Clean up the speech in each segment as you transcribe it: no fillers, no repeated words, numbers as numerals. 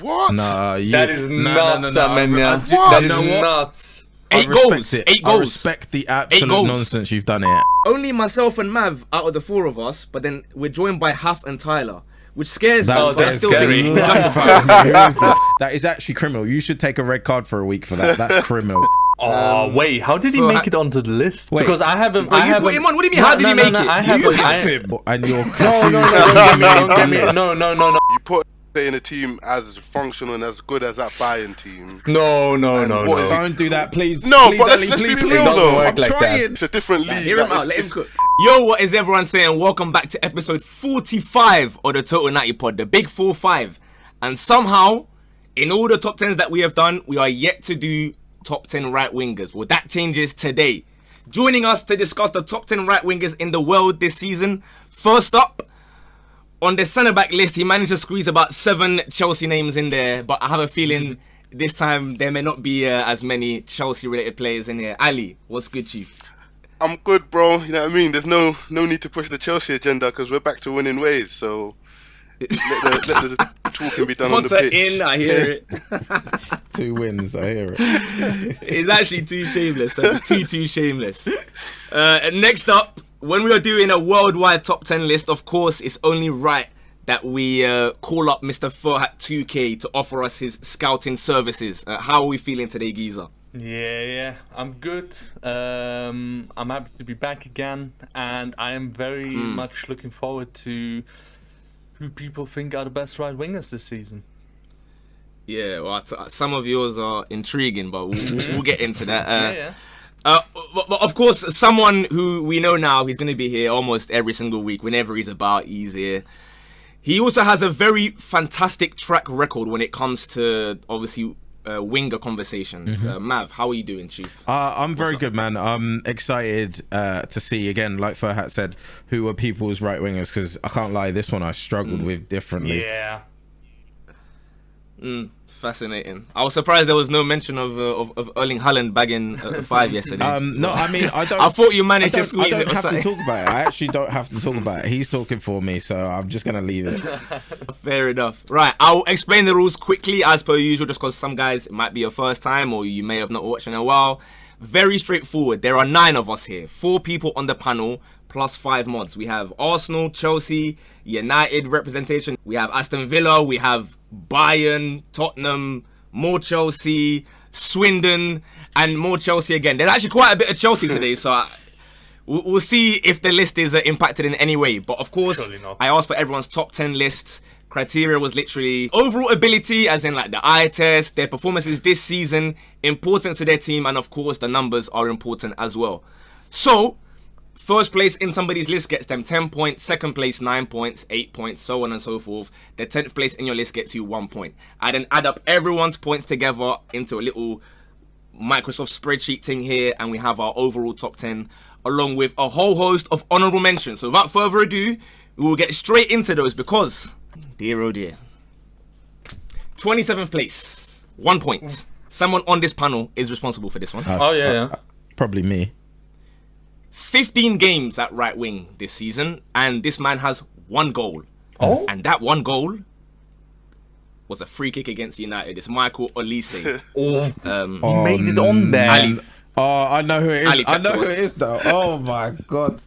What? Nah, That is nuts, Amenyah. What? That is You know what? nuts. Eight I respect goals. it. 8 I goals. respect the absolute goals. nonsense you've done here. Only myself and Mav out of the 4 of us, but then we're joined by Haf and Tyler, which scares me. That's But I still scary. think Life out of me. Who is that? That is actually criminal. You should take a red card for a week for that. That's criminal. Oh wait, how did he so make it onto the list? Wait. Because I haven't. But I you haven't. put him on. What do you mean? How did he make it? I You haven't. have him, and you're Don't get me. No. You put in a team as functional and as good as that Bayern team. No. what is it? Don't do that, please. No, please, but Ali, let's please, be please. real, It doesn't though. work I'm like trying. that. It's a different league. Hear him like, out. Let him it's- cook. Yo, what is everyone saying? Welcome back to episode 45 of the Total 90 Pod, the Big 4-5. And somehow, in all the top 10s that we have done, we are yet to do top 10 right wingers. Well, that changes today. Joining us to discuss the top 10 right wingers in the world this season. First up, on the centre back list, he managed to squeeze about 7 Chelsea names in there, but I have a feeling this time there may not be as many Chelsea related players in here. Ali, what's good, Chief? I'm good, bro. You know what I mean? There's no need to push the Chelsea agenda because we're back to winning ways. So let the talking be done on the Potter pitch. in, I hear it. 2 wins, I hear it. It's actually too shameless. So it's too shameless. Next up, when we are doing a worldwide top 10 list, of course, it's only right that we call up Mr. Furhat 2K to offer us his scouting services. How are we feeling today, Geezer? Yeah, I'm good. I'm happy to be back again, and I am very much looking forward to who people think are the best right wingers this season. Yeah, well, some of yours are intriguing, but we'll get into that. Yeah. But of course, someone who we know now, he's going to be here almost every single week. Whenever he's about, he's here. He also has a very fantastic track record when it comes to, obviously, winger conversations. Mav, how are you doing, Chief? I'm very good, man. I'm excited to see, again, like Furhat said, who are people's right wingers, because I can't lie, this one I struggled with differently. Yeah. Fascinating. I was surprised there was no mention of Erling Haaland bagging 5 yesterday. No, I mean, I don't. I thought you managed to squeeze I it don't or have something. to talk about it. I actually don't have to talk about it. He's talking for me, so I'm just gonna leave it. Fair enough. Right, I'll explain the rules quickly as per usual, just because some guys, it might be your first time or you may have not watched in a while. Very straightforward. There are 9 of us here. 4 people on the panel plus 5 mods. We have Arsenal, Chelsea, United representation. We have Aston Villa. We have Bayern, Tottenham, more Chelsea, Swindon, and more Chelsea again. There's actually quite a bit of Chelsea today, so we'll see if the list is impacted in any way. But of course, I asked for everyone's top 10 lists. Criteria was literally overall ability, as in like the eye test, their performances this season, importance to their team, and of course the numbers are important as well. So, first place in somebody's list gets them 10 points, second place 9 points, 8 points, so on and so forth. The 10th place in your list gets you 1 point. I then add up everyone's points together into a little Microsoft spreadsheet thing here, and we have our overall top 10 along with a whole host of honorable mentions. So without further ado, we will get straight into those because, dear oh dear, 27th place, 1 point. Someone on this panel is responsible for this one. Probably me. 15 games at right wing this season, and this man has 1 goal. Oh, and that 1 goal was a free kick against United. It's Michael Olise. he made it on there. Ali, I know who it is. Ali, I chat know to who us. it is, though. Oh my god.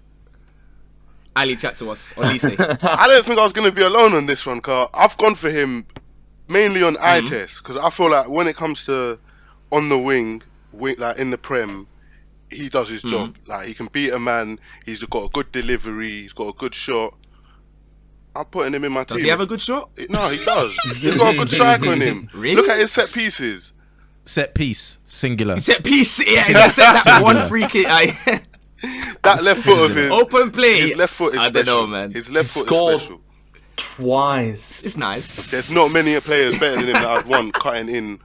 Ali, chat to us. Olise. I don't think I was going to be alone on this one, Carl. I've gone for him mainly on eye test because I feel like when it comes to on the wing like in the Prem, he does his job. Like he can beat a man. He's got a good delivery. He's got a good shot. I'm putting him in my team. Does he have a good shot? No, he does. He's got a good strike on him. Really? Look at his set pieces. Set piece, singular. Set piece. Yeah, he just said that 1 free kick. That left foot of his Open play. His left foot is I special. don't know, man. His left foot Scored is special. twice. It's nice. There's not many players better than him that I'd want cutting in.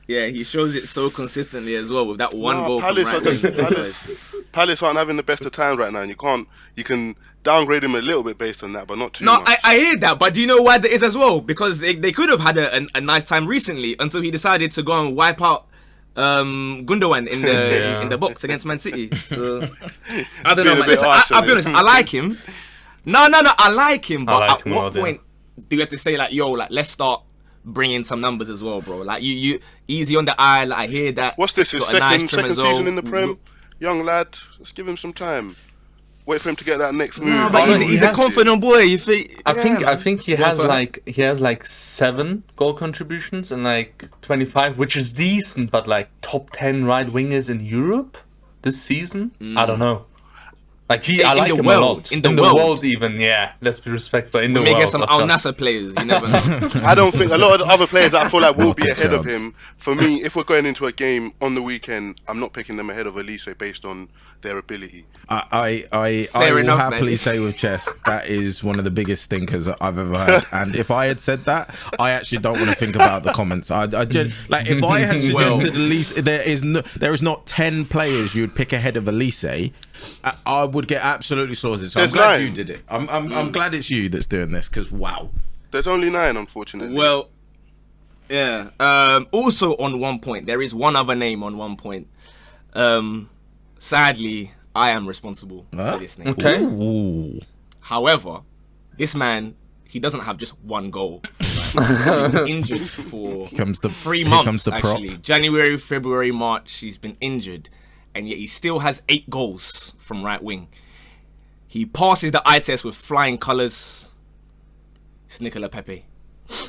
Yeah, he shows it so consistently as well with that 1 goal from Palace right are just wing. Palace aren't having the best of times right now, and you can downgrade him a little bit based on that, but not too No, much. I hear that, but do you know why that is as well? Because they could have had a nice time recently until he decided to go and wipe out Gundogan in the in the box against Man City. So I don't know, man. Listen, I'll be honest, I like him. No, I like him, but like at him what well, point do you have to say like, yo, like let's start bring in some numbers as well, bro. Like you easy on the eye. Like I hear that. What's this? His Got a nice trim second as well. season in the Prem? Young lad. Let's give him some time. Wait for him to get that next move. Nah, but he's a confident boy. You think? I think he has for- like 7 goal contributions and like 25, which is decent, but like top 10 right wingers in Europe this season. I don't know. Like I like him a lot. In the world even. Yeah, let's be respectful. In the May world, get some Al Nassr players. You never know. I don't think a lot of the other players that I feel like will be Not a ahead of chance. him. For me, if we're going into a game on the weekend, I'm not picking them ahead of Elise based on their ability. I Fair will enough, happily man. say with chess that is one of the biggest stinkers I've ever heard. And if I had said that, I actually don't want to think about the comments. Like if I had suggested Elise, there is not 10 players you would pick ahead of Elise. I would get absolutely slaughtered. So There's I'm glad 9. you did it. I'm glad it's you that's doing this because wow. There's only 9, unfortunately. Well, yeah. Also on 1 point, there is one other name on 1 point. Sadly, I am responsible for this name. Okay. Ooh. However, this man, he doesn't have just 1 goal. He was injured for Comes the 3 here months, comes the prop. actually. January, February, March, he's been injured. And yet he still has 8 goals from right wing. He passes the eye test with flying colours. It's Nicola Pepe.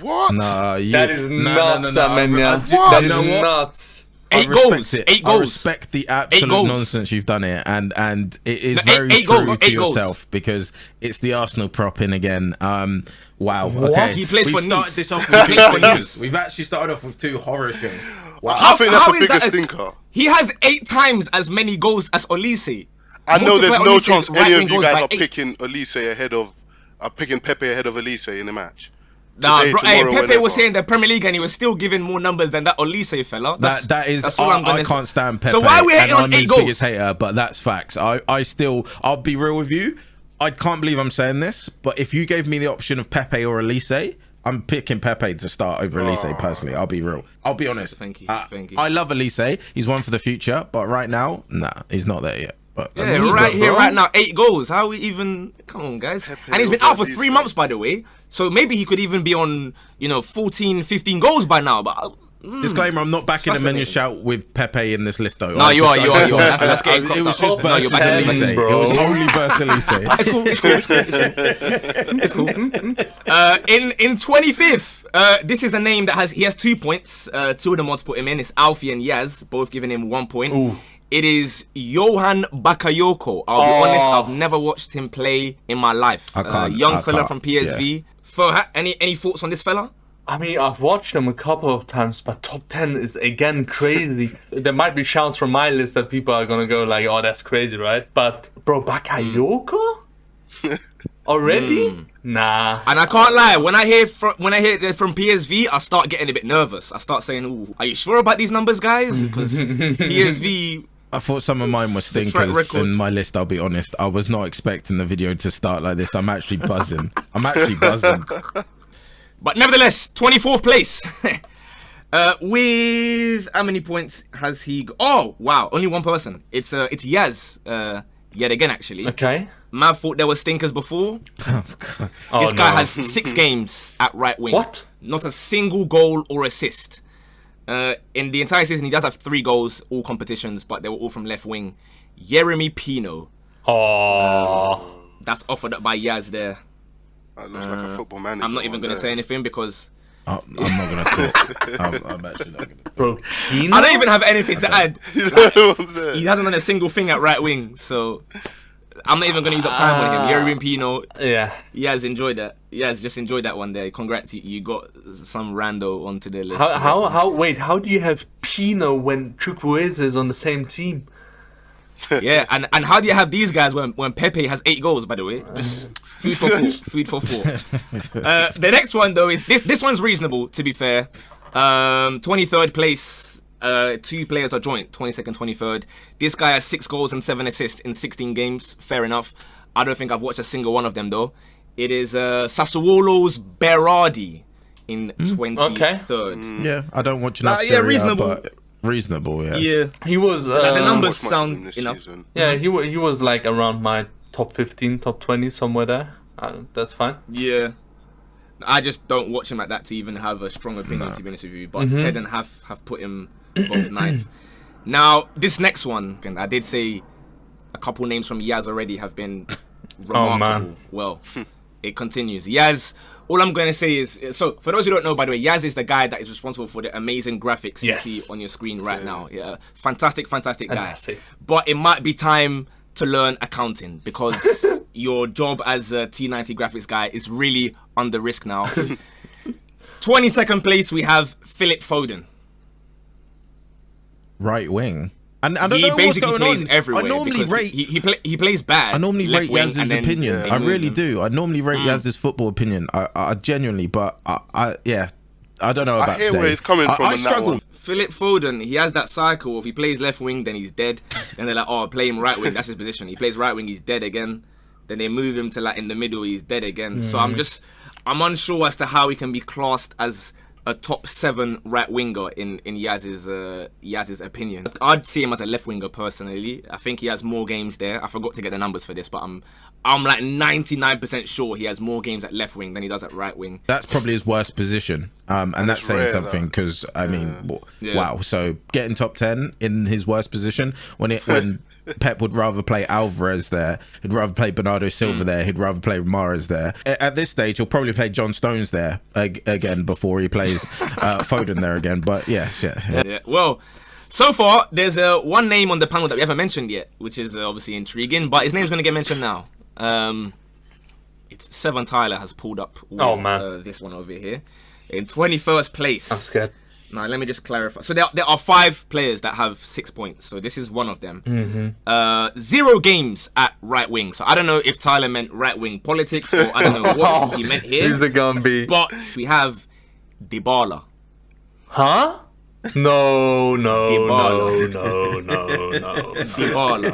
What? Nah, That is nuts, Amenyah. What? That You is know what? nuts. 8 I respect goals. it. 8 I goals. respect the absolute goals. nonsense you've done it, and it is No, very eight true goals, to 8 goals. yourself because it's the Arsenal prop in again. Wow. What? Okay, He plays we for started Nice. this off He with 2 plays for stinkers. Nice. We've actually started off with 2 horror shows. Wow. I think that's How a is bigger that stinker. He has 8 times as many goals as Olise. I know there's Multiply no Olise's chance right any wing of you goals guys by are 8. picking Elise ahead of, picking Pepe ahead of Elise in the match. Nah, Today, bro, hey, tomorrow, Pepe whenever. was here in the Premier League and he was still giving more numbers than that Olise fella. That is, that's all I'm gonna I can't say. stand Pepe. So why are we hating and on I'm 8 his goals? biggest hater, but that's facts. I'll be real with you. I can't believe I'm saying this, but if you gave me the option of Pepe or Elise, I'm picking Pepe to start over Elise personally. I'll be real. I'll be honest. Thank you. Thank you. I love Elise. He's one for the future, but right now, nah, he's not there yet. But Yeah, Amigo, right here, bro. right now, 8 goals. How we even? Come on, guys. And he's been out for 3 months, by the way. So maybe he could even be on, 14, 15 goals by now. But disclaimer: I'm not backing fascinating. Amenyah's shout with Pepe in this list, though. No, you are. That's getting It was cropped just up. No, you're versus backing Elise. Elise, It bro. was only versus Elise. It's cool. In 25th, this is a name that he has 2 points. 2 of them want to put him in. It's Alfie and Yaz, both giving him 1 point. Ooh. It is Johan Bakayoko. I'll be honest, I've never watched him play in my life. I can't- Young I fella can't, from PSV. Ferhat, any thoughts on this fella? I mean, I've watched him a couple of times, but top 10 is again crazy. There might be shouts from my list that people are gonna go like, "Oh, that's crazy," right? But bro, Bakayoko already? Nah. And I can't lie, when I hear they're from PSV, I start getting a bit nervous. I start saying, "Ooh, are you sure about these numbers, guys?" Because PSV. I thought some of mine were track stinkers record. in my list. I'll be honest. I was not expecting the video to start like this. I'm actually buzzing. But nevertheless, 24th place. With how many points has he got? Oh, wow, only one person. It's Yaz, yet again, actually. Okay. Man thought there were stinkers before. Oh, This guy no. has 6 games at right wing. What? Not a single goal or assist. In the entire season, he does have 3 goals, all competitions, but they were all from left wing. Yeremy Pino. Oh. That's offered up by Yaz there. That looks like a football manager. I'm not even going to say anything because I'm not gonna talk. I'm actually not gonna talk. Bro, Pino? I don't even have anything to add. You know what I'm saying? He hasn't done a single thing at right wing, so I'm not even going to use up time on him. Yeremy Pino, Yeah. he has enjoyed that. He has just enjoyed that one day. Congrats, you got some rando onto the list. How do you have Pino when Chukwueze is on the same team? Yeah, and how do you have these guys when Pepe has 8 goals, by the way? Just food for thought. Food for thought. The next one, though, is this one's reasonable, to be fair. 23rd place, 2 players are joint, 22nd, 23rd. This guy has 6 goals and 7 assists in 16 games. Fair enough. I don't think I've watched a single one of them, though. It is Sassuolo's Berardi in 23rd. Yeah, I don't watch enough. yeah, Serie A, reasonable. but reasonable. Yeah. Yeah. He was. The numbers Watched much of him sound this enough. season. Yeah, he was like around my top 15, top 20, somewhere there. That's fine. Yeah. I just don't watch him like that to even have a strong opinion, to be honest with you. But Ted and Haf have put him both ninth. Now, this next one, and I did say a couple names from Yaz already have been remarkable. Man. Well, it continues. Yaz, all I'm going to say is, so for those who don't know, by the way, Yaz is the guy that is responsible for the amazing graphics you see on your screen right now. Yeah, fantastic guy. Fantastic. But it might be time to learn accounting because your job as a T90 graphics guy is really under risk now. 22nd place, we have Philip Foden. Right wing. And I don't He know what's basically going plays on. everywhere I normally because rate. he plays bad. I normally left rate wing, Yaz's and then opinion. they I move really him. do. I normally rate Yaz's football opinion. I genuinely, but I don't know about I hear today. where he's coming from I on that struggle. one. Philip Foden, he has that cycle. If he plays left wing, then he's dead. Then they're like, oh, play him right wing. That's his position. He plays right wing, he's dead again. Then they move him to like in the middle, he's dead again. So I'm unsure as to how he can be classed as a top 7 right winger in Yaz's opinion. I'd see him as a left winger personally. I think he has more games there. I forgot to get the numbers for this, but I'm like 99% sure he has more games at left wing than he does at right wing. That's probably his worst position, and that's saying rare, something because I mean, Yeah. wow. So getting top 10 in his worst position when Pep would rather play Alvarez there, he'd rather play Bernardo Silva there, he'd rather play Mahrez there. At this stage, he'll probably play John Stones there again before he plays Foden there again. But yes, Yeah. Well, so far there's one name on the panel that we haven't mentioned yet, which is obviously intriguing. But his name's going to get mentioned now. It's Seven Tyler has pulled up with, this one over here in 21st place. I'm scared. Now let me just clarify. So there are 5 players that have 6 points. So this is one of them. 0 games at right wing. So I don't know if Tyler meant right wing politics or I don't know what he meant here. Who's the gonna be? But we have Dybala. Huh? No. Dybala. No. Dybala.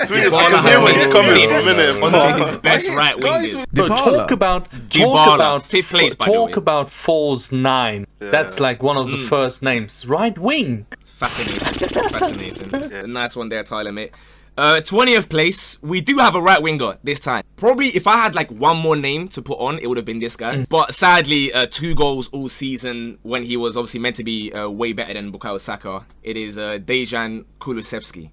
I can hear where he's coming from, innit? Onto his best right wingers. Bro, talk about Dybala, fifth place, by the way. talk about false 9. That's like one of the first names. Right wing. Fascinating. Yeah, nice one there, Tyler, mate. 20th place, we do have a right winger this time. Probably if I had like one more name to put on, it would have been this guy. But sadly, 2 goals all season when he was obviously meant to be way better than Bukayo Saka. It is Dejan Kulusevski.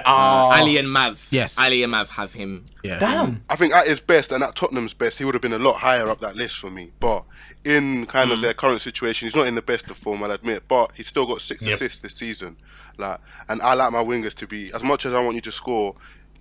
Ali and Mav. Yes. Ali and Mav have him. yeah. Damn. I think at his best and at Tottenham's best, he would have been a lot higher up that list for me. But in kind of their current situation, he's not in the best of form, I'll admit. But he's still got 6 assists this season. Like, and I like my wingers to be, as much as I want you to score,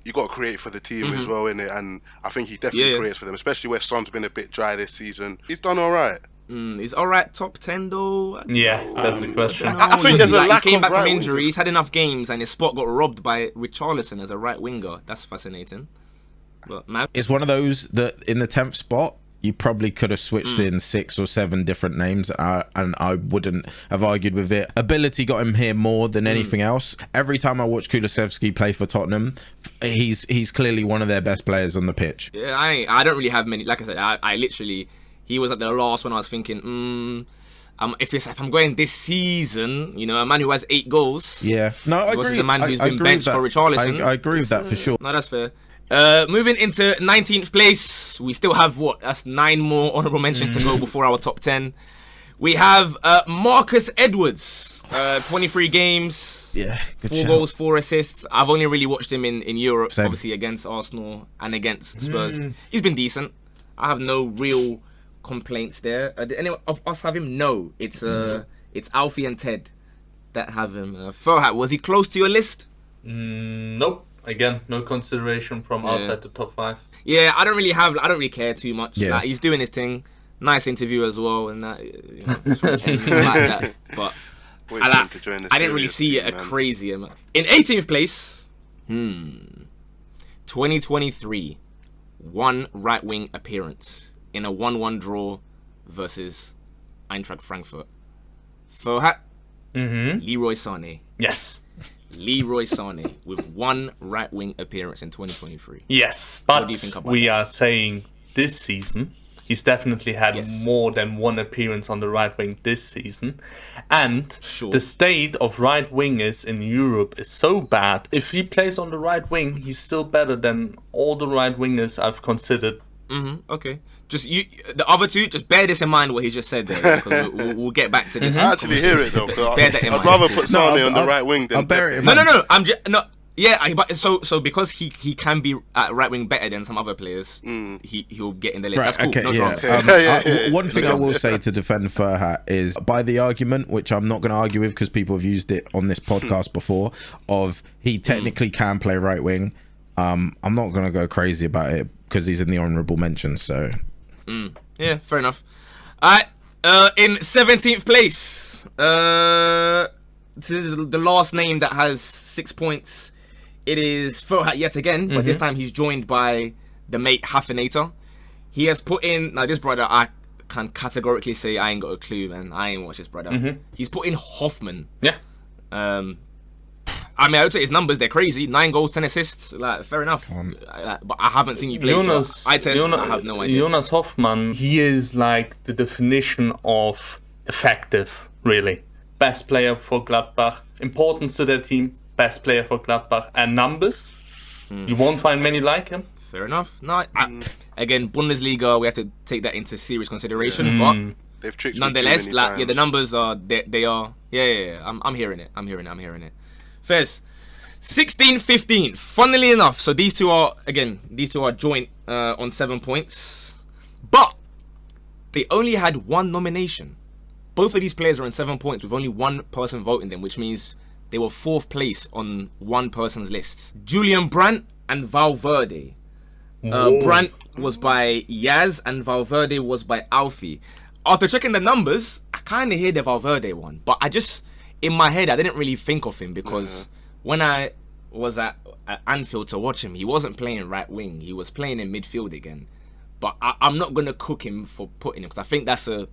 you got to create for the team as well, innit? And I think he definitely creates for them, especially where Son's been a bit dry this season. He's done all right. He's all right, top 10 though. Yeah, that's the question. I think there's a lack he came of back right from wingers. injury. He's had enough games, and his spot got robbed by Richarlison as a right winger. That's fascinating. But Mav, It's one of those that in the 10th spot, you probably could have switched in 6 or 7 different names, and I wouldn't have argued with it. Ability got him here more than anything else. Every time I watch Kulusevski play for Tottenham, he's clearly one of their best players on the pitch. yeah, I don't really have many. Like I said, I literally, he was at the last one. I was thinking, if I'm going this season, you know, a man who has 8 goals. Yeah, no, I agree. Versus a man who's I been agree with benched for that. Richarlison. I agree with that for sure. No, that's fair. Moving into 19th place, we still have that's 9 more honorable mentions to go before our top 10. We have Marcus Edwards, 23 games, Yeah, good 4 shout. goals, 4 assists. I've only really watched him in Europe, Same. obviously against Arsenal and against Spurs. He's been decent. I have no real complaints there. Did anyone of us have him? No, it's Alfie and Ted that have him. Furhat, was he close to your list? Nope. Again, no consideration from outside the top 5. Yeah, I don't really care too much. Yeah. Like, he's doing his thing. Nice interview as well, and that, you know, sort of anything like that. But Wait I for him to join the didn't really serious see team, it a man. crazy amount. In 18th place, 2023, 1 right wing appearance in a 1-1 draw versus Eintracht Frankfurt. Furhat, Leroy Sané. Yes. Leroy Sané with 1 right wing appearance in 2023. Yes. What But do you think about we that? are saying this season, he's definitely had Yes. more than 1 appearance on the right wing this season. And Sure. the state of right wingers in Europe is so bad. If he plays on the right wing, he's still better than all the right wingers I've considered Okay. Just the other two, just bear this in mind what he just said there, because we'll get back to this. I actually hear it though. Bear that in I'd mind. rather put Sane on the right wing than I'll bear it in No, mind. I'm just no. Yeah, but so because he can be at right wing better than some other players, he'll get in the list. Right, That's cool. okay, No yeah. drama. One thing I will say to defend Furhat is, by the argument, which I'm not going to argue with because people have used it on this podcast before, of he technically can play right wing. I'm not going to go crazy about it because he's in the honourable mentions. So, Yeah, fair enough. All right, in 17th place, this is the last name that has 6 points. It is Furhat yet again, but this time he's joined by the mate Hafinator. He has put in, now this brother, I can categorically say I ain't got a clue, man. I ain't watched this brother. He's put in Hoffman. Yeah. I mean, I would say his numbers, they're crazy. 9 goals, 10 assists. Like, fair enough. But I haven't seen you play, so I have no idea. Jonas Hoffmann, he is like the definition of effective, really. Best player for Gladbach, importance to their team, best player for Gladbach, and numbers. You won't find many like him. Fair enough. No, again, Bundesliga, we have to take that into serious consideration, but They've tricked nonetheless, me too like, many yeah, the times. numbers are, they are, yeah. I'm hearing it. I'm hearing it. Fez, 16, 15. Funnily enough, so these two are joint on 7 points, but they only had one nomination. Both of these players are on 7 points with only one person voting them, which means they were 4th place on one person's list. Julian Brandt and Valverde. Brandt was by Yaz and Valverde was by Alfie. After checking the numbers, I kind of hear the Valverde one, but I just, in my head, I didn't really think of him because when I was at Anfield to watch him, he wasn't playing right wing. He was playing in midfield again. But I'm not going to cook him for putting him because I think that's a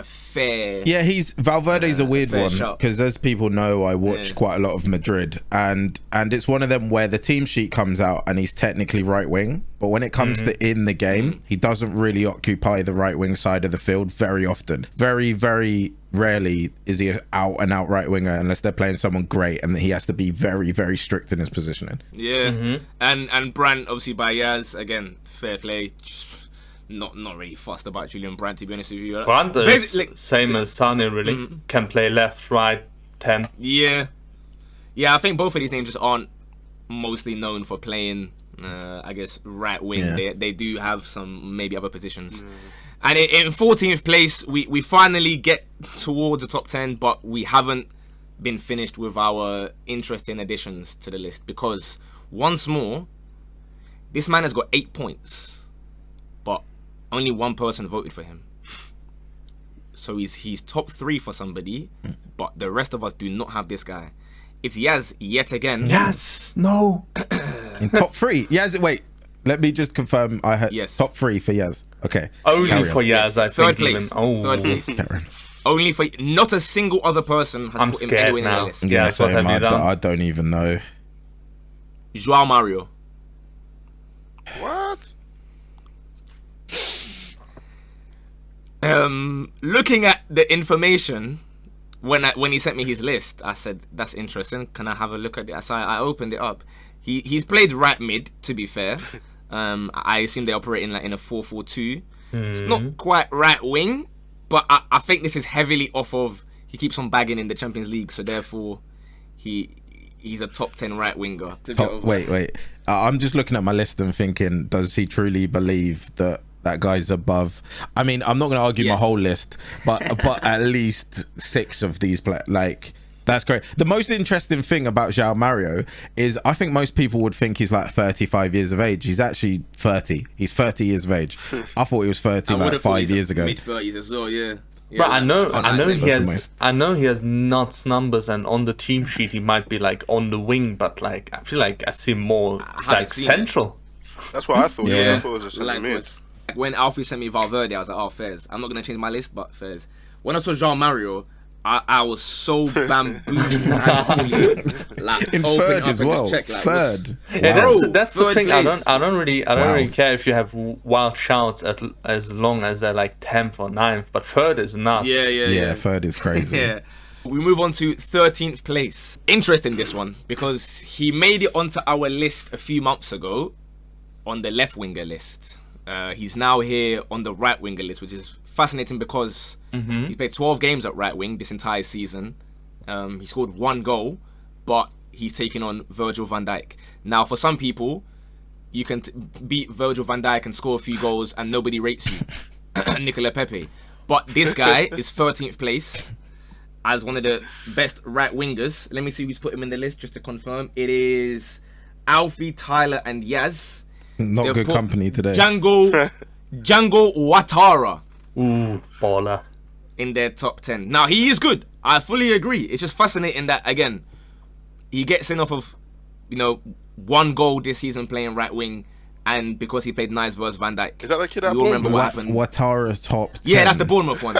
fair... yeah, Valverde's a weird fair one shot. because, as people know, I watch quite a lot of Madrid, and it's one of them where the team sheet comes out and he's technically right wing, but when it comes to in the game, he doesn't really occupy the right wing side of the field very often. Very, very rarely is he an out and out right winger unless they're playing someone great, and he has to be very, very strict in his positioning. Yeah, and Brandt obviously by Yaz, again, fair play. Not really fussed about Julian Brandt, to be honest with you. Brandt is same as Sane, really. Can play left, right, 10. Yeah, I think both of these names just aren't mostly known for playing, I guess, right wing. Yeah. They do have some maybe other positions. And in 14th place, we finally get towards the top 10, but we haven't been finished with our interesting additions to the list because, once more, this man has got 8 points, but only one person voted for him. So he's top 3 for somebody, but the rest of us do not have this guy. It's Yaz yet again. Yes, no. In top 3, Yaz. Wait, let me just confirm. I had Yes. top 3 for Yaz. Okay, Only carry for on. Yaz, I Third think. place. Even. Third place. Carry on. Only for not a single other person has I'm put him scared anywhere in now. the list. Yeah, Yeah, so what same. have you done? I don't even know. Joao Mario. What? Looking at the information when he sent me his list, I said that's interesting. Can I have a look at it? So I opened it up. He's played right mid. To be fair, I assume they operate in a 4-4-2. It's not quite right wing, but I think this is heavily off of he keeps on bagging in the Champions League, so therefore he's a top 10 right winger. Wait. I'm just looking at my list and thinking, does he truly believe that guy's above? I mean, I'm not going to argue my whole list, but at least 6 of these like, that's great. The most interesting thing about João Mario is I think most people would think he's like 35 years of age. He's actually 30. He's 30 years of age. I thought he was 30 like 5 years ago. Mid-30s as well, yeah. But I know most. he has nuts numbers, and on the team sheet he might be like on the wing, but like I feel like I see him more like central. That's what I thought. Yeah. I thought it was a centre mid. Likewise. When Alfie sent me Valverde, I was like, oh, Fairs. I'm not going to change my list, but Fairs. When I saw João Mario, I was so bamboozled. I had to fully, like, In open third it up as and well. just check, like, Third. Yeah, Wow. that's the Third thing. place. I don't really care if you have wild shouts as long as they're like 10th or 9th, but third is nuts. Yeah. Third is crazy. Yeah. We move on to 13th place. Interesting, this one, because he made it onto our list a few months ago on the left winger list. He's now here on the right winger list, which is fascinating because he's played 12 games at right wing this entire season. He scored 1 goal, but he's taking on Virgil van Dijk. Now, for some people, you can beat Virgil van Dijk and score a few goals and nobody rates you. Nicola Pepe. But this guy is 13th place as one of the best right wingers. Let me see who's put him in the list just to confirm. It is Alfie, Tyler, and Yaz. Not They've good put company today. Django Ouattara Ooh, baller. in their top 10. Now, he is good. I fully agree. It's just fascinating that, again, he gets in off of, 1 goal this season playing right wing, and because he played nice versus Van Dijk. Is that the kid we at all remember Bournemouth? what happened. Watara's top 10. Yeah, that's the Bournemouth one.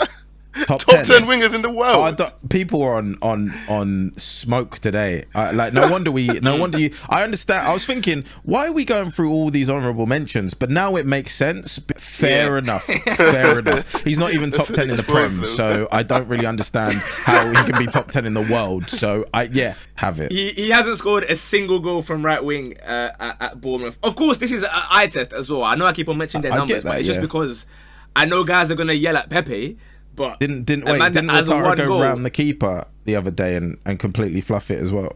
top Top 10 10 wingers in the world. People are on smoke today. No wonder you. I understand. I was thinking, why are we going through all these honourable mentions? But now it makes sense. Fair enough. Fair enough. He's not even top 10 in the Prem, so I don't really understand how he can be top 10 in the world. So have it. He hasn't scored a single goal from right wing at Bournemouth. Of course, this is an eye test as well. I know I keep on mentioning their numbers, but it's just because I know guys are gonna yell at Pepe. But didn't Ouattara go around the keeper the other day and completely fluff it as well?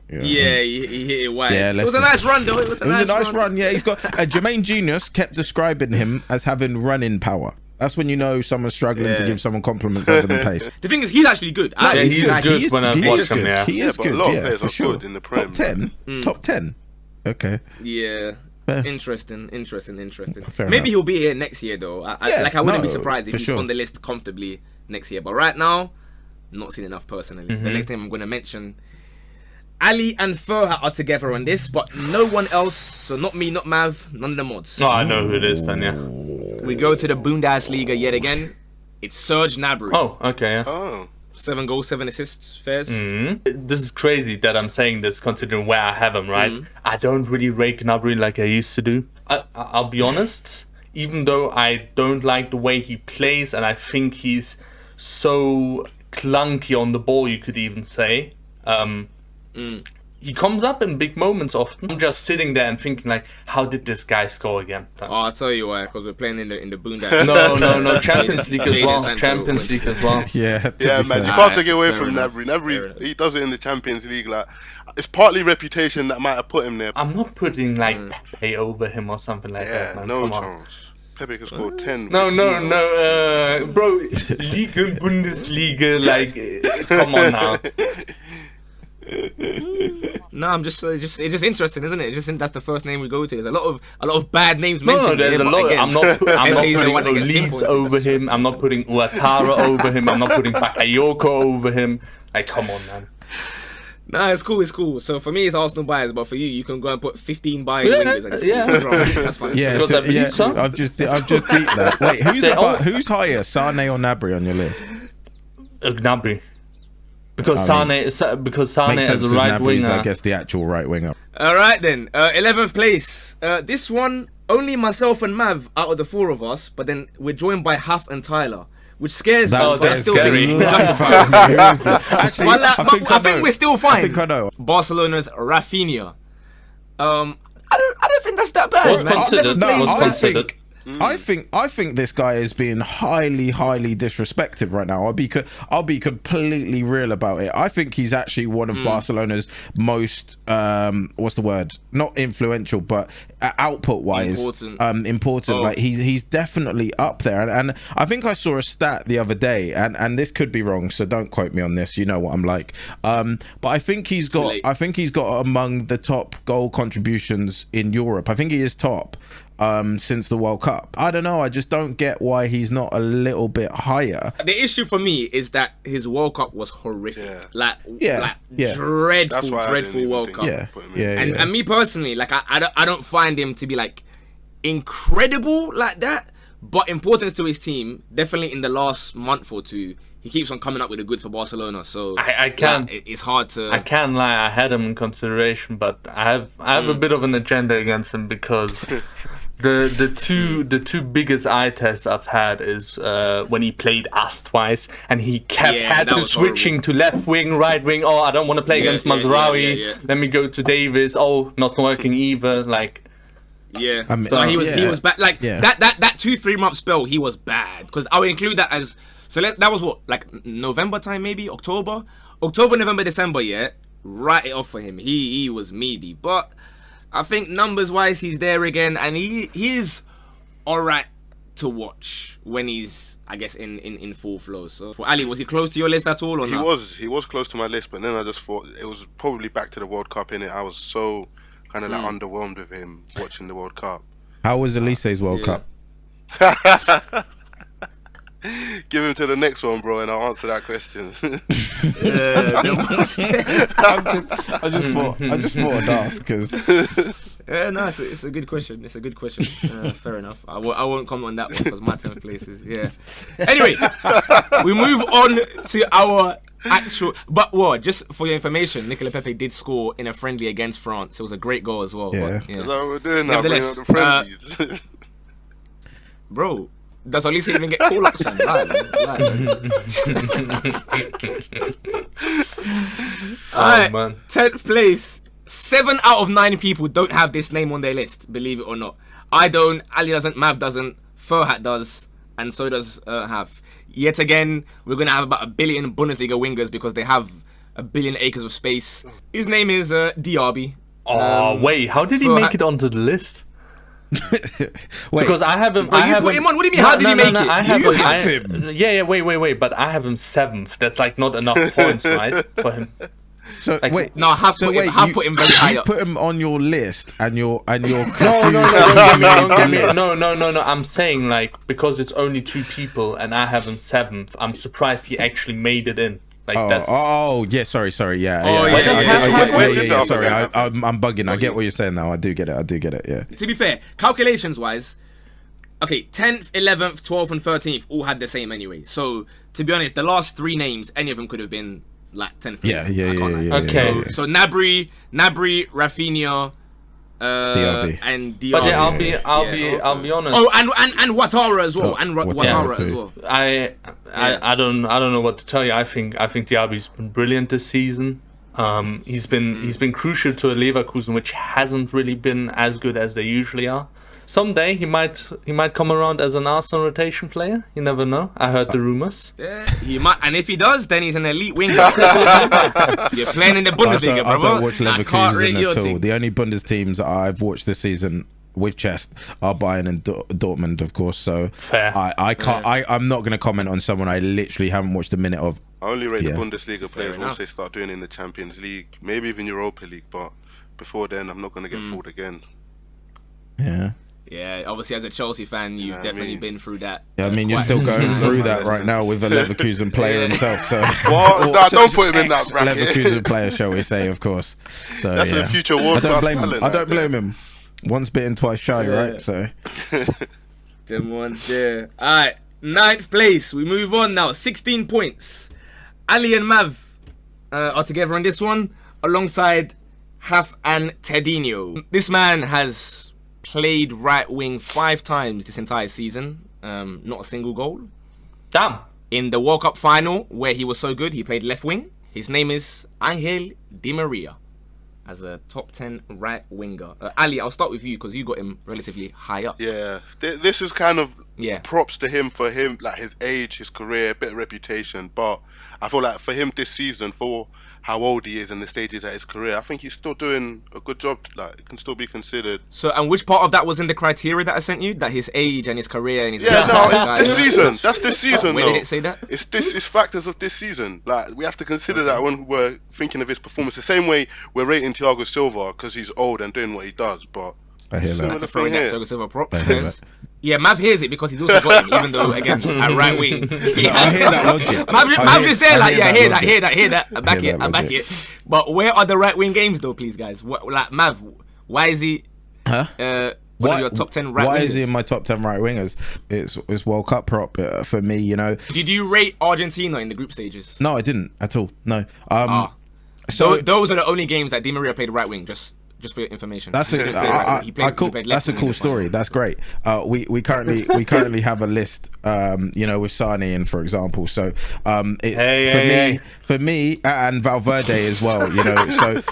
Yeah, he hit it wide. Yeah, it was a nice run though. It was a nice run. Yeah, he's got Jermaine Genius kept describing him as having running power. That's when you know someone's struggling to give someone compliments over the pace. The thing is, he's actually good. He's good when I watch him. Yeah, he is but good. a lot of players for are sure. good in the Prem. Top 10. Okay. Yeah. Fair. Interesting. Fair Maybe enough. he'll be here next year though. I wouldn't be surprised if he's on the list comfortably next year. But right now, not seen enough personally. The next thing I'm going to mention, Ali and Ferhat are together on this, but no one else. So not me, not Mav, none of the mods. No, I know who it is then, yeah. We go to the Bundesliga yet again. It's Serge Gnabry. Oh, okay, yeah. Oh. 7 goals, 7 assists, Fairs. This is crazy that I'm saying this considering where I have him, right? I don't really rate Gnabry like I used to do. I'll be honest, even though I don't like the way he plays and I think he's so clunky on the ball, you could even say. He comes up in big moments often. I'm just sitting there and thinking like, how did this guy score again? Oh, I'll tell you why, because we're playing in the Bundesliga. No, Champions League as well. Champions League as well. Yeah, Man, you can't take it away from Gnabry. Gnabry, he does it in the Champions League. Like, it's partly reputation that might have put him there. I'm not putting like Pepe over him or something like that, man. No Come on. chance. Pepe could score 10. No, bro, League and Bundesliga, like, come on now. No, I'm just it's just interesting, isn't it? That's the first name we go to. There's a lot of bad names mentioned. No, there's a lot. Again, I'm not putting Elise Elise over him. I'm not putting Ouattara over him. I'm not putting Bakayoko over him. Like, come on, man. Nah, it's cool. So for me, it's Arsenal buyers, but for you can go and put 15 buyers wingers and it's cool. That's fine. Yeah, Because I believe so. I've just deep that. Wait, who's higher, Sane or Gnabry on your list? Gnabry. Because Sane Makes as sense a 'cause right Gnabry's, winger. I guess, the actual right winger. All right then, 11th place. This one, only myself and Mav out of the 4 of us, but then we're joined by Haf and Tyler, which scares me. But I that's still scary. think Actually, I think we're still fine. I think I know. Barcelona's Rafinha. I don't think that's that bad. Was man. considered. No, was I considered. I think this guy is being highly disrespected right now. I'll be completely real about it. I think he's actually one of Barcelona's most what's the word? Not influential, but output wise important. Oh. Like he's definitely up there. And I think I saw a stat the other day, and this could be wrong, so don't quote me on this. You know what I'm like. But I think he's got among the top goal contributions in Europe. I think he is top. Since the World Cup. I don't know, I just don't get why he's not a little bit higher. The issue for me is that his World Cup was horrific. Yeah. Dreadful World Cup. And me personally, like I don't find him to be like incredible like that, but importance to his team, definitely in the last month or two, he keeps on coming up with the goods for Barcelona. So I can't. It's hard to. I can't lie. I had him in consideration, but I have a bit of an agenda against him because the two biggest eye tests I've had is when he played us twice and he had to switching to left wing, right wing. Oh, I don't want to play against Mazraoui. Let me go to Davis. Oh, not working either. Like. Yeah. I mean, So he was bad. Like Yeah. that 2-3 month spell, he was bad. Because I would include that as that was what, like November time, maybe October, November, December. Yeah, write it off for him. He was meaty, but I think numbers wise, he's there again, and he's all right to watch when he's, I guess, in full flow. So for Ali, was he close to your list at all, or not? He was close to my list, but then I just thought it was probably back to the World Cup, innit? I was so kind of like underwhelmed with him watching the World Cup. How was Elise's World Cup? Give him to the next one, bro, and I'll answer that question. I just thought I'd ask because No, it's a good question. It's a good question. Fair enough. I won't comment on that one because my 10th place is Anyway, we move on to our actual. But what? Just for your information, Nicolas Pepe did score in a friendly against France. It was a great goal as well. Yeah. But, Is that what we're doing now? Bringing up Nevertheless, the friendlies. bro, does Olise even get call-ups then? Alright. Man. 10th place. 7 out of 9 people don't have this name on their list, believe it or not. I don't, Ali doesn't, Mav doesn't, Furhat does, and so does Haf. Yet again, we're going to have about 1 billion Bundesliga wingers because they have 1 billion acres of space. His name is Diaby. Wait, how did he make it onto the list? wait, Because I have him. Bro, you put him on. What do you mean? How did he make it? I have You him. have him. Yeah. Wait. But I have him 7th. That's like not enough points, right, for him. so like, wait, No, Haf so put, wait, Haf put him very high you up. put him on your list, and you're No, confused. don't get me. No. I'm saying like because it's only 2 people and I have him 7th. I'm surprised he actually made it in. Like that's. Yeah, sorry, yeah. Oh, yeah, yeah, I yeah, get- Where did that sorry, happen? I'm bugging. I get what you're saying now. I do get it. Yeah. To be fair, calculations wise, okay, 10th, 11th, 12th, and 13th all had the same anyway. So to be honest, the last 3 names, any of them could have been like 10th place. Yeah. Okay. So Nabry, Rafinha, Diaby. and Diaby. But yeah, I'll be honest. Oh, and Ouattara as well, and Ouattara Ouattara as too. well. I don't know what to tell you. I think Diaby's been brilliant this season. He's been crucial to a Leverkusen which hasn't really been as good as they usually are. Someday he might come around as an Arsenal rotation player. You never know. I heard the rumors. Yeah, he might, and if he does, then he's an elite winger. You're playing in the Bundesliga, I brother. don't watch I can't rate Leverkusen your at all. team. The only Bundes teams I've watched this season with chest are Bayern and Dortmund, of course. So Fair. I can't. I'm not going to comment on someone I literally haven't watched a minute of. I only rate Yeah. the Bundesliga players enough. once they start doing it in the Champions League, maybe even Europa League, but before then, I'm not going to get fooled again. Yeah. Yeah, obviously as a Chelsea fan, you've I definitely mean- been through that. Yeah, I mean, you're quite still a few going times. through that right now with a Leverkusen player himself. So, What? Nah, don't put him in that bracket. Leverkusen player, shall we say? Of course. So That's yeah. a future I world don't class blame him. talent. I don't right blame there. him. Once bitten, twice shy, right? So Them ones there. Alright, 9th place. We move on now. 16 points. Ali and Mav are together on this one, alongside Haf and Tedinho. This man has played right wing 5 times this entire season. Not a single goal. Damn. In the World Cup final, where he was so good, he played left wing. His name is Angel Di Maria, as a top 10 right winger. Ali, I'll start with you because you got him relatively high up. Yeah, this is kind of Yeah. props to him for him, like his age, his career, a bit of reputation. But I feel like for him this season, for how old he is and the stages at his career, I think he's still doing a good job. Like, it can still be considered. So, and which part of that was in the criteria that I sent you? That his age and his career and his... Yeah, no, it's this season. That's this season, Where though. did it say that? It's factors of this season. Like, we have to consider that when we're thinking of his performance. The same way we're rating Thiago Silva because he's old and doing what he does. But I hear similar that. To throw in thing that here. Thiago Silva prop. I hear Yes. Yeah, Mav hears it because he's also got him, even though, again, at right wing. He I has hear that logic. Mav is there, like, yeah, hear that. I back hear it, that I back logic. it. But where are the right wing games, though, please, guys? What, like, Mav, why is he one of your top 10 right Why wingers? is he in my top 10 right wingers? It's World Cup prop for me, you know. Did you rate Argentina in the group stages? No, I didn't at all. No. So So those are the only games that Di Maria played right wing, just Just for your information. That's He a, played right wing. He cool. played That's left a wing cool in the final. story. That's great. We currently have a list, with Sane in, for example. So for me, and Valverde as well.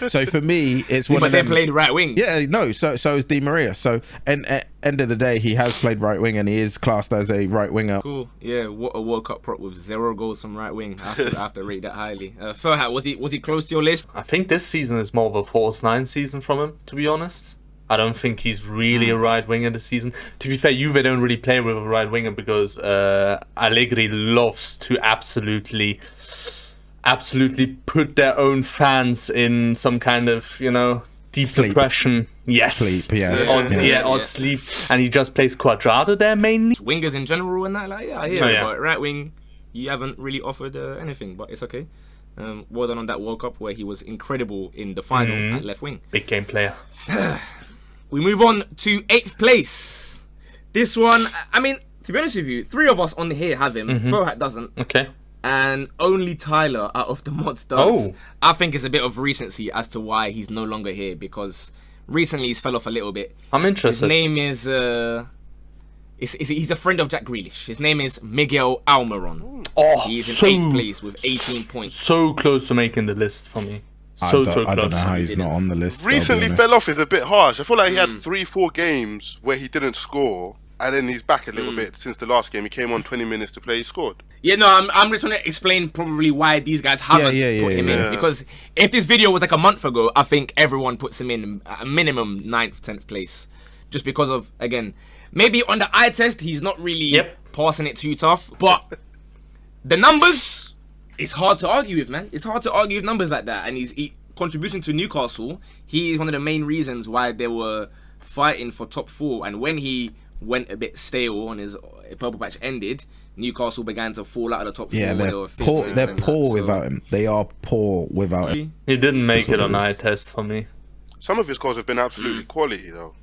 So for me, it's one But of they them. played right wing. Yeah, no. So is Di Maria. So end of the day, he has played right wing, and he is classed as a right winger. Cool. Yeah, what a World Cup prop with 0 goals from right wing. I have to rate that highly. Furhat, was he close to your list? I think this season is more of a false nine season from him, to be honest. I don't think he's really a right winger this season. To be fair, Juve don't really play with a right winger because Allegri loves to absolutely put their own fans in some kind of, deep Sleep. depression. Yes. Sleep, yeah. Or sleep. And he just plays Quadrado there mainly. Wingers in general and that, I hear Oh, it, yeah. but right wing, you haven't really offered anything, but it's okay. Well done on that World Cup where he was incredible in the final at left wing. Big game player. We move on to 8th place. This one, I mean, to be honest with you, 3 of us on here have him. Furhat doesn't. Okay. And only Tyler out of the mods does. Oh. I think it's a bit of recency as to why he's no longer here, because recently he's fell off a little bit. I'm His interested. name is he's a friend of Jack Grealish. His name is Miguel Almiron. Oh, He's in 8th place with 18 points. So close to making the list for me. I So don't close. know how he's not on the list. I'll be Recently honest. fell off is a bit harsh. I feel like he had 3-4 games where he didn't score, and then he's back a little bit since the last game. He came on 20 minutes to play, he scored. Yeah, no, I'm just trying to explain probably why these guys haven't put him in. Because if this video was like a month ago, I think everyone puts him in a minimum 9th, 10th place. Just because of, again, maybe on the eye test, he's not really passing it too tough. But the numbers, it's hard to argue with, man. It's hard to argue with numbers like that. And he's contributing to Newcastle. He's one of the main reasons why they were fighting for top 4. And when he went a bit stale and his purple patch ended, Newcastle began to fall out of the top 4. Yeah, where they they're were fifth, poor. sixth, They're and poor that, so- without him. They are poor without him. He didn't make That's it what on it eye is. test for me. Some of his goals have been absolutely quality, though.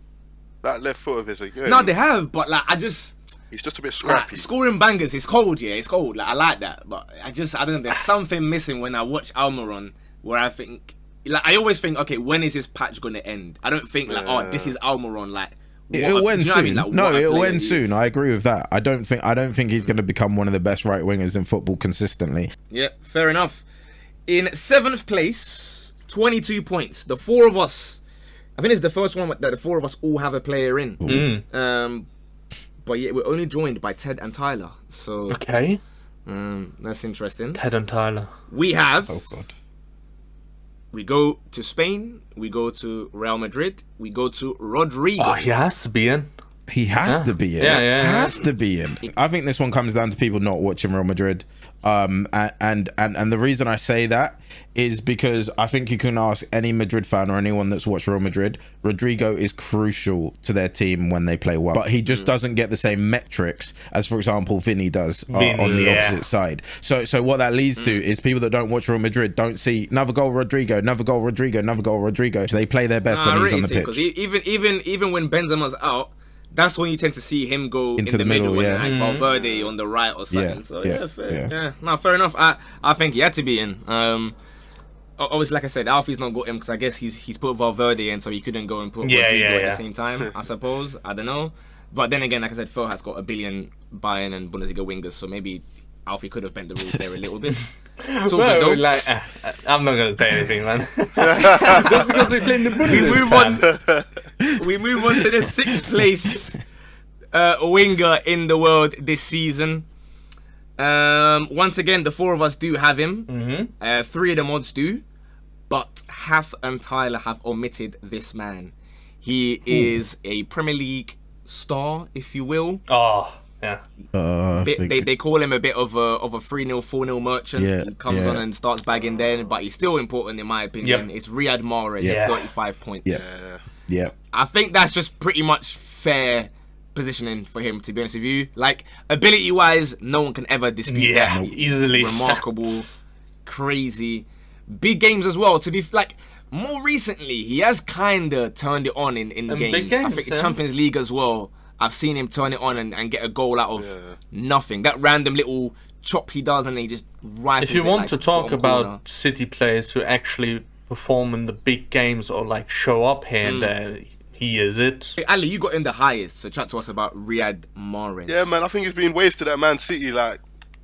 That left foot of his again. No, they have, but like He's just a bit like, scrappy. scoring bangers. It's cold, yeah, it's cold. Like I like that, but I don't know. There's something missing when I watch Almiron, where I think, like, I always think, okay, when is this patch gonna end? I don't think like, oh, this is Almiron. Like, It'll end do you know what I soon. mean? Like, No, what a it'll player end he soon. is. I agree with that. I don't think he's going to become one of the best right wingers in football consistently. Yeah, fair enough. In 7th place, 22 points. The 4 of us, I think it's the first one that the 4 of us all have a player in. But yeah, we're only joined by Ted and Tyler. So Okay. that's interesting. Ted and Tyler. We have. Oh God. We go to Spain. We go to Real Madrid. We go to Rodrigo. Oh, he has to be in. He has to be in. Yeah. Has to be in. I think this one comes down to people not watching Real Madrid. And the reason I say that is because I think you can ask any Madrid fan or anyone that's watched Real Madrid, Rodrigo is crucial to their team when they play well, but he just doesn't get the same metrics as, for example, Vinny does on the opposite side. So what that leads to is people that don't watch Real Madrid don't see another goal Rodrigo, another goal Rodrigo, another goal Rodrigo. So they play their best when he's on the pitch. Because even when Benzema's out, that's when you tend to see him go Into in the middle, yeah. and like Valverde on the right or something. Yeah, So yeah, fair. yeah. No, fair enough. I think he had to be in. Obviously, like I said, Alfie's not got him because I guess he's put Valverde in, so he couldn't go and put Rodrigo at the same time. I suppose. I don't know. But then again, like I said, Phil has got 1 billion Bayern and Bundesliga wingers, so maybe Alfie could have bent the rules there a little bit. It's all good, though. Like, I'm not gonna say anything, man. Just because they play in the Bundesliga. We move on to the 6th place winger in the world this season. Once again, the 4 of us do have him. 3 of the mods do, but Hath and Tyler have omitted this man. He is a Premier League star, if you will. Oh, yeah. They call him a bit of a 3-0, 4-0 merchant. Yeah, He comes on and starts bagging then, but he's still important in my opinion. Yep. It's Riyad Mahrez, 35 points. Yeah. I think that's just pretty much fair positioning for him, to be honest with you. Like, ability-wise, no one can ever dispute that. Easily. Remarkable, crazy, big games as well. To be like, more recently, he has kind of turned it on in games. big games. I think the Champions League as well. I've seen him turn it on and get a goal out of nothing. That random little chop he does, and he just rifles If you it want like to talk bottom about corner. City players who actually perform in the big games or like show up here and there, he is it. Hey, Ali, you got him the highest, so chat to us about Riyad Mahrez. Yeah, man, I think he's been wasted at Man City. Like,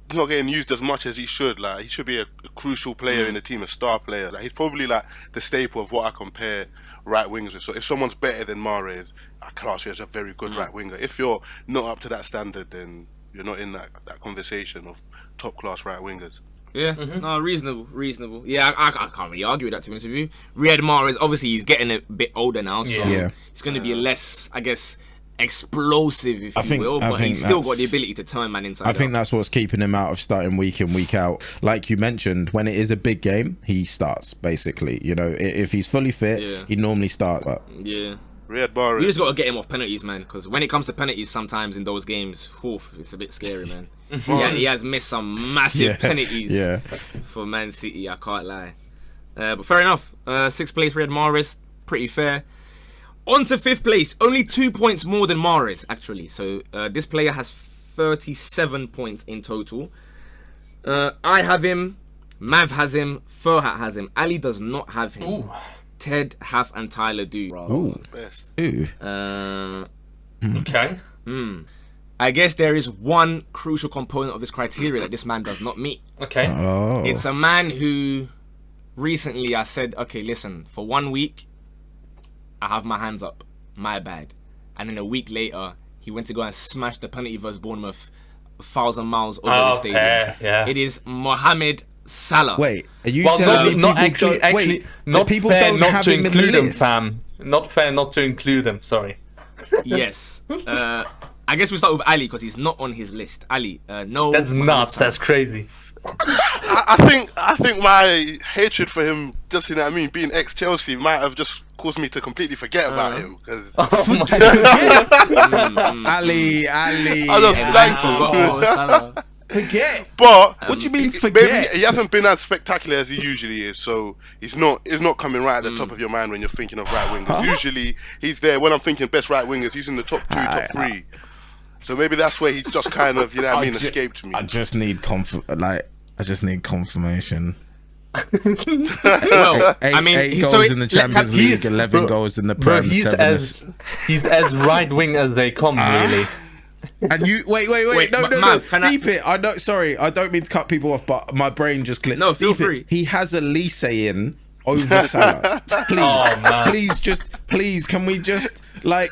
he's not getting used as much as he should. Like, he should be a crucial player in the team, a star player. Like, he's probably like the staple of what I compare right wingers with. So if someone's better than Mahrez, I class you as a very good right winger. If you're not up to that standard, then you're not in that conversation of top class right wingers. Yeah, no, reasonable. Yeah, I can't really argue with that, to be honest with you. Riyad Mahrez, obviously, he's getting a bit older now, so he's going to be less, I guess, explosive, if you will, but he's still got the ability to turn man inside out. I think that's what's keeping him out of starting week in, week out. Like you mentioned, when it is a big game, he starts, basically. You know, if he's fully fit, he normally starts. But Riyad Mahrez. You just got to get him off penalties, man, because when it comes to penalties, sometimes in those games, it's a bit scary, man. He has missed some massive penalties for Man City, I can't lie. But fair enough. 6th place, Riyad Mahrez, pretty fair. On to 5th place, only 2 points more than Mahrez, actually. So this player has 37 points in total. I have him, Mav has him, Furhat has him, Ali does not have him. Ooh. Ted, Haf, and Tyler do. Ooh. Best. Okay. I guess there is one crucial component of this criteria that this man does not meet. Okay. Oh. It's a man who recently I said, okay, listen, for 1 week, I have my hands up. My bad. And then a week later, he went to go and smash the penalty versus Bournemouth 1,000 miles over the stadium. Yeah. It is Mohamed Salah. Wait, are you Well, telling me not people actually, don't, wait, not people fair don't not have to him in the include him, list? fam. Not fair not to include him. Sorry. Yes. I guess we start with Ali because he's not on his list. Ali, no. That's Mohamed nuts. Salah. That's crazy. I think my hatred for him, just, you know what I mean, being ex-Chelsea, might have just caused me to completely forget about him. Because Oh my God. Ali. I just blanked him. Oh, Salah. Forget. But What do you mean maybe forget? he hasn't been as spectacular as he usually is, so he's not coming right at the top of your mind when you're thinking of right wingers. Usually he's there when I'm thinking best right wingers. He's in the top 2, top 3. So maybe that's where he's just kind of, you know what I mean, escaped me. I just need confirmation. Well, I mean, eight goals in the Champions League, 11 goals in the Prem. Bro, he's 7 as right wing as they come, really. And you wait, no, Mav, deep it. I know, sorry, I don't mean to cut people off, but my brain just clicked. No, feel Deep it. free. He has Elise in over Salah. Please, Oh, man. please, can we just like?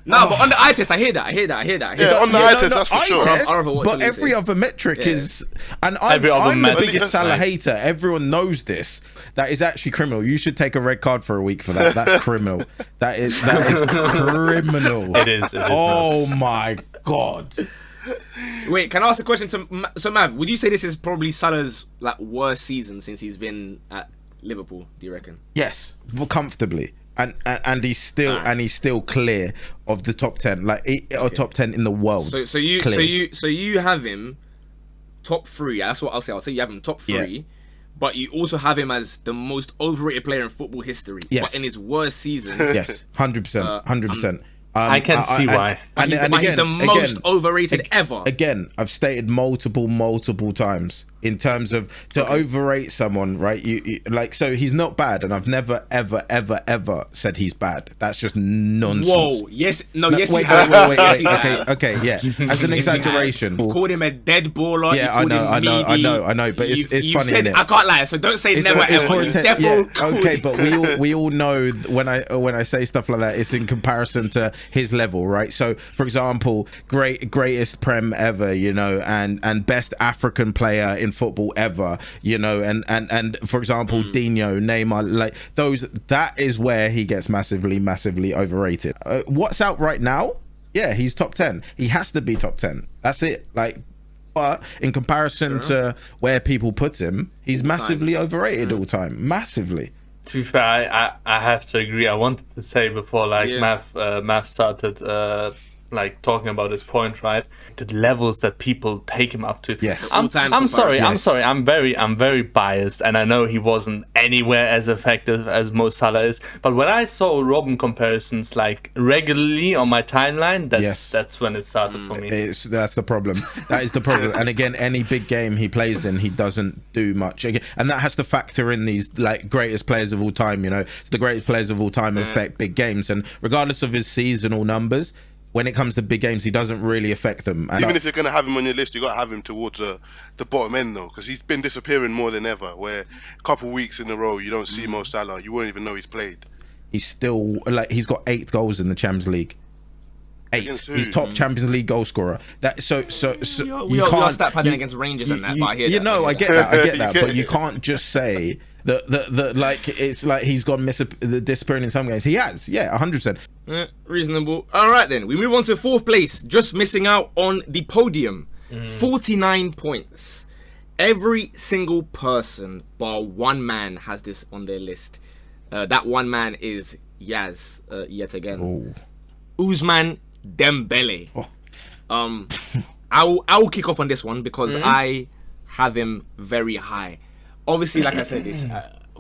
No, but on the eye test, I hear that. Yeah, on the eye test, that's for eye sure. test, I'd rather watch but Elise. every other metric is, and Every other I'm the metric. biggest Salah Right. hater. Everyone knows this. That is actually criminal. You should take a red card for a week for that. That's criminal. That is criminal. It is. Oh nuts. my God. Wait, can I ask a question to Mav? Would you say this is probably Salah's like worst season since he's been at Liverpool? Do you reckon? Yes, well, comfortably, and he's still clear of the top 10, or top 10 in the world. So you have him top 3. That's what I'll say. I'll say you have him top 3. Yeah. But you also have him as the most overrated player in football history. Yes. But in his worst season, Yes, 100%, 100%. I can see why. he's the most overrated ever. Again, I've stated multiple times in terms of to overrate someone, right? You like, so he's not bad, and I've never ever said he's bad. That's just nonsense. Whoa, yes, Wait, you have. wait, Yes, you have. okay, yeah. As an Yes, you have. exaggeration. You've called him a dead baller. Yeah, you've called him I needy. know, but it's You've funny, said, innit? I can't lie, so don't say never ever. You definitely called okay, him. but we all know when I say stuff like that, it's in comparison to his level, right? So, for example, greatest Prem ever, you know, and best African player in football ever, you know, and for example, Dino, Neymar, like those. That is where he gets massively overrated. What's out right now? Yeah, he's top 10. He has to be top 10. That's it. Like, but in comparison to where people put him, he's massively overrated all time. Massively. To be fair, I have to agree. I wanted to say before, like Mav started like talking about his point, right? The levels that people take him up to. Yes. I'm sorry. Yes. I'm very biased, and I know he wasn't anywhere as effective as Mo Salah is. But when I saw Robben comparisons like regularly on my timeline, that's when it started for me. That's the problem. That is the problem. And again, any big game he plays in, he doesn't do much. Again, and that has to factor in these like greatest players of all time. You know, it's the greatest players of all time affect big games, and regardless of his seasonal numbers, when it comes to big games, he doesn't really affect them. And even if you're going to have him on your list, you got to have him towards the bottom end, though, because he's been disappearing more than ever. Where a couple weeks in a row, you don't see Mo Salah, you won't even know he's played. he's still like he's got 8 goals in the Champions League. 8. He's top Champions League goal scorer. That so we are stat padding against Rangers and that. But I hear that. I get that. But you can't just say that like it's like he's gone disappearing in some games. He has, 100%. Reasonable. All right then, we move on to 4th place, just missing out on the podium. 49 points. Every single person bar one man has this on their list. That one man is Yaz yet again. Ousmane Dembele. I will kick off on this one because I have him very high. Obviously, like I said, this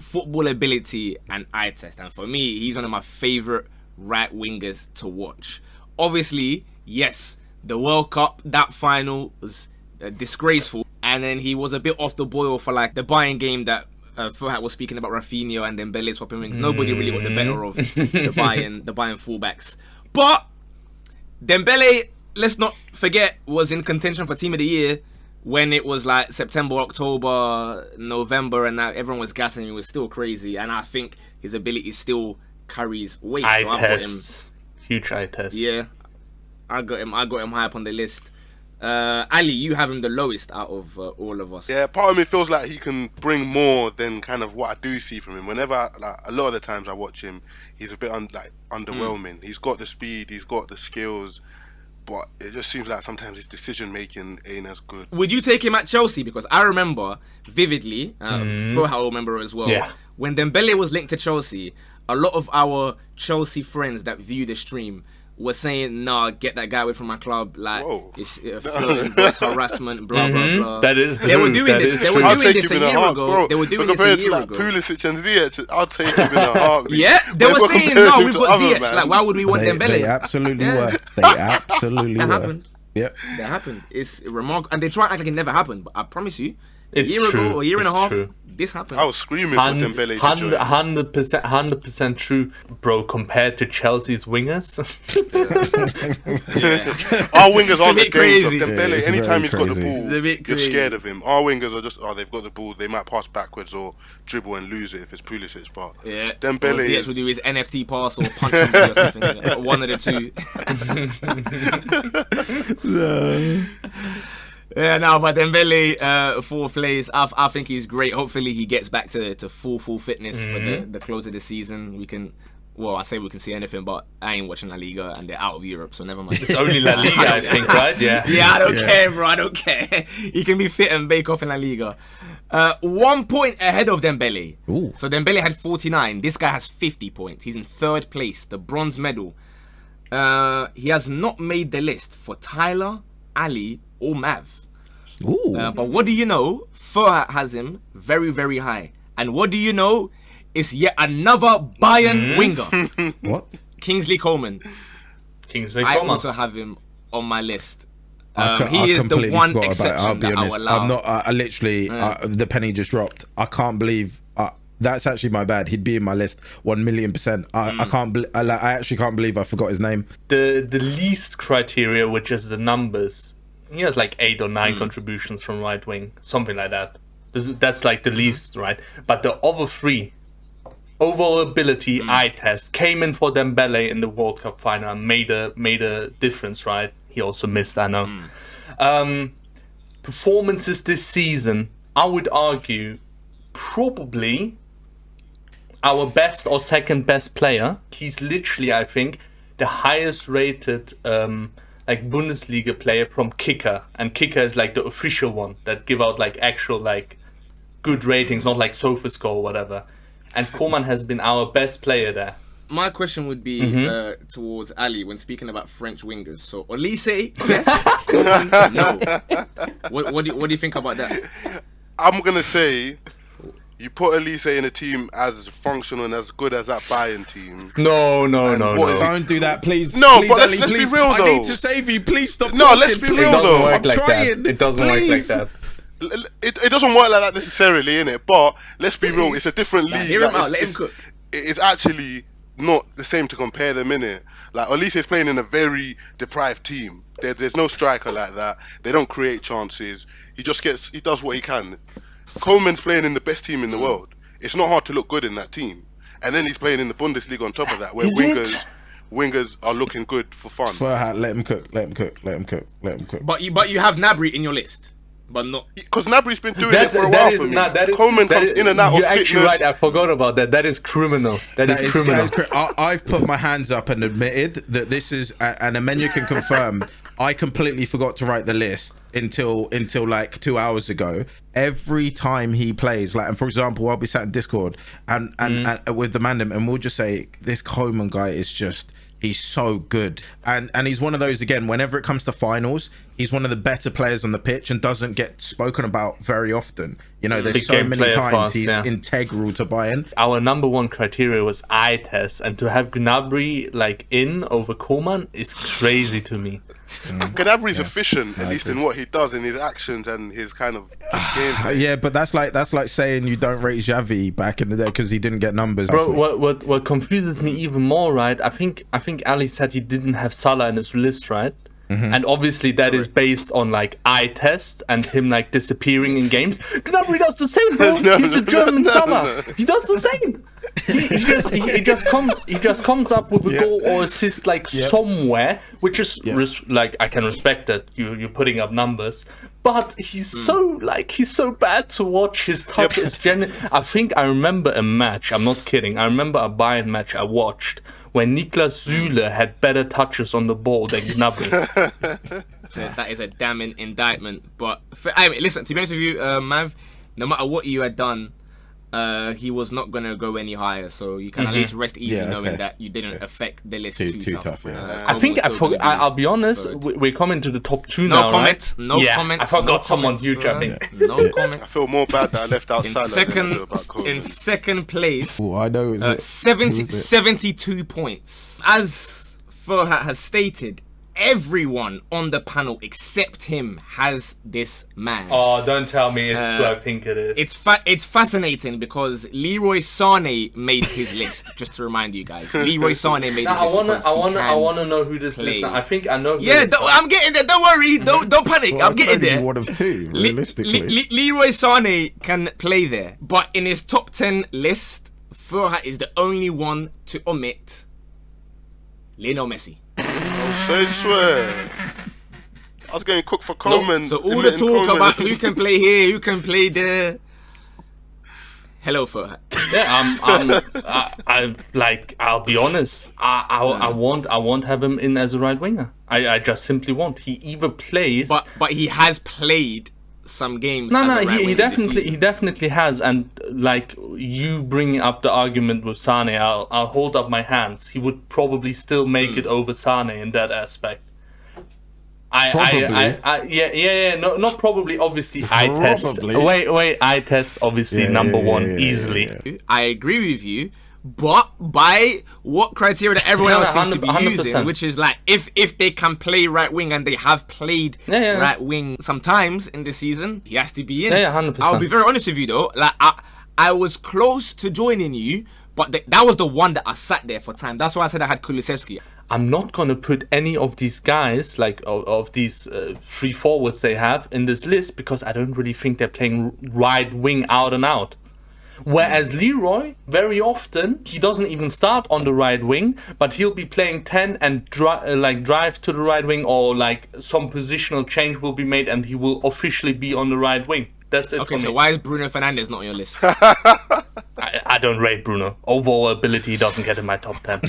football ability and eye test, and for me, he's one of my favorite right wingers to watch. Obviously, yes, the World Cup, that final was disgraceful, and then he was a bit off the boil for like the Bayern game that Furhat was speaking about Rafinha and Dembele swapping wings. Nobody really got the better of the Bayern fullbacks. But Dembele, let's not forget, was in contention for Team of the Year when it was like September, October, November, and now everyone was gassing him. It was still crazy, and I think his ability still carries weight. Eye test. Huge eye test. Yeah, I got him high up on the list. Ali, you have him the lowest out of all of us. Yeah, part of me feels like he can bring more than kind of what I do see from him. Whenever, like, a lot of the times I watch him, he's a bit underwhelming. He's got the speed, he's got the skills, but it just seems like sometimes his decision making ain't as good. Would you take him at Chelsea? Because I remember vividly, Furhat will remember as well, when Dembele was linked to Chelsea, a lot of our Chelsea friends that view the stream were saying, nah, get that guy away from my club, like, it's flirting, voice harassment, blah, blah, blah. That is They were doing this. They were doing this a year ago. They were doing this a year ago. Pulisic and Ziyech, I'll take him in a heartbeat. Yeah, they were saying, no, we've got Ziyech. Like, why would we want Dembele? They absolutely were. They absolutely that were. happened. Yep. That happened. It's remarkable. And they try to act like it never happened. But I promise you, It's a year true. ago or a year and a It's half, true. this happened. I was screaming for Dembele to join. 100% true, bro. Compared to Chelsea's wingers, Our wingers aren't a the bit days of crazy. Dembele. it's Anytime very he's got the crazy. ball, It's a bit you're crazy. scared of him. Our wingers are just, they've got the ball, they might pass backwards or dribble and lose it if it's Pulisic. But Yeah, Dembele Ziyech would do his NFT pass or punch him or something. One of the two. Yeah, no, but Dembele, 4th place. I think he's great. Hopefully, he gets back to full fitness for the close of the season. We can. Well, I say we can see anything, but I ain't watching La Liga and they're out of Europe, so never mind. it's only La Liga, I think, right? Yeah. Yeah, I don't care, bro. I don't care. He can be fit and bake off in La Liga. 1 point ahead of Dembele. Ooh. So Dembele had 49. This guy has 50 points. He's in 3rd place, the bronze medal. He has not made the list for Tyler, Ali, or Mav. Ooh. But what do you know? Furhat has him very, very high. And what do you know? It's yet another Bayern winger, What? Kingsley Coman. Kingsley I Coman. also have him on my list. I He is the completely one forgot about it, I'll exception be that I honest. will allow. I'm not. I literally. The penny just dropped. I can't believe. That's actually my bad. He'd be in my list 1,000,000%. I can't. I actually can't believe I forgot his name. The least criteria, which is the numbers, he has like 8 or 9 contributions from right wing, something like that. That's like the least, right? But the other 3, overall ability, eye test, came in for Dembele in the World Cup final, and made a difference, right? He also missed, I know. Performances this season, I would argue, probably our best or second best player. He's literally, I think, the highest rated like Bundesliga player from Kicker, and Kicker is like the official one that give out like actual like good ratings, not like SofaScore or whatever. And Koeman has been our best player there. my question would be towards Ali when speaking about French wingers. So Olise, yes, Coleman, no. What do you think about that? I'm gonna say you put Elise in a team as functional and as good as that Bayern team. No. Don't do that, please. No, please, but let's Ali, be please. real, I though. need to save you. Please stop. No, talking, let's be please. real, though. Work I'm like trying. that. It doesn't work like that. It doesn't work like that necessarily, innit? But let's be real, it's a different league. Hear him out. Let him cook. It's actually not the same to compare them, innit? Like Olise is playing in a very deprived team. There's no striker like that. They don't create chances. He does what he can. Coleman's playing in the best team in the world. It's not hard to look good in that team. And then he's playing in the Bundesliga on top of that, where wingers are looking good for fun. Let him cook. But you have Gnabry in your list, but not Because Gnabry's been doing it for a while for me. Coleman comes in and out of You're fitness. actually right. I forgot about that. That is criminal. That is criminal. I've put my hands up and admitted that this is, and Amenyah can confirm. I completely forgot to write the list until like 2 hours ago. Every time he plays, like, and for example, I'll be sat in Discord and with the Mandem, and we'll just say this Coleman guy is just, he's so good, and he's one of those, again, whenever it comes to finals, he's one of the better players on the pitch and doesn't get spoken about very often. You know, there's Big so game many player times for us, he's yeah. integral to Bayern. Our number one criteria was eye test, and to have Gnabry like in over Coman is crazy to me. Gnabry's efficient, at least in what he does, in his actions and his kind of game. Yeah, but that's like saying you don't rate Xavi back in the day because he didn't get numbers. Bro, what confuses me even more, right? I think Ali said he didn't have Salah in his list, right? And obviously that is based on like eye test and him like disappearing in games. Gnabry does the same, bro. He's a German Salah. He does the same. He just comes up with a goal or assist like somewhere, which is like, I can respect that you're putting up numbers, but he's so bad to watch. His touch is I think I remember a match. I'm not kidding. I remember a Bayern match I watched when Niklas Süle had better touches on the ball than Gnabry. So that is a damning indictment. But I mean, listen, to be honest with you, Mav, no matter what you had done, he was not going to go any higher. So you can at least rest easy knowing that you didn't affect the list too tough. I think I'll be honest, we're coming to the top two now, comment, right? No comment. I forgot someone huge, I think. No comment. I feel more bad that I left out Salah in second place, I know, 72 points. As Furhat has stated, everyone on the panel except him has this man. Oh, don't tell me it's who I think it is. It's fascinating because Leroy Sané made his list. Just to remind you guys, Leroy Sané made his list. I wanna know who this is. Now. I think I know. I'm getting there. Don't worry. Don't panic. Well, I'm getting there. One of two, realistically. Leroy Sané can play there, but in his top 10 list, Furhat is the only one to omit Lionel Messi. I swear. I was getting cooked for Coleman. So all the talk about who can play here, who can play there. Hello, Furhat. Yeah, I'll be honest. I won't have him in as a right winger. I just simply won't. He either plays, but he has played some games. He definitely has. And like you bringing up the argument with Sane, I'll hold up my hands. He would probably still make it over Sane in that aspect. No, not probably. Obviously, eye test. Wait, eye test. Obviously, number one easily. Yeah. I agree with you, but by what criteria that everyone else seems to be 100%. using, which is like if they can play right wing and they have played right wing sometimes in the season, he has to be in. 100%. I'll be very honest with you though. Like I was close to joining you, but that was the one that I sat there for time. That's why I said I had Kulusevski. I'm not gonna put any of these guys, like of these three forwards they have in this list, because I don't really think they're playing right wing out and out. Whereas Leroy, very often, he doesn't even start on the right wing, but he'll be playing 10 and drive to the right wing, or like some positional change will be made and he will officially be on the right wing. That's it for me. Okay, so why is Bruno Fernandes not on your list? I don't rate Bruno. Overall ability doesn't get in my top 10.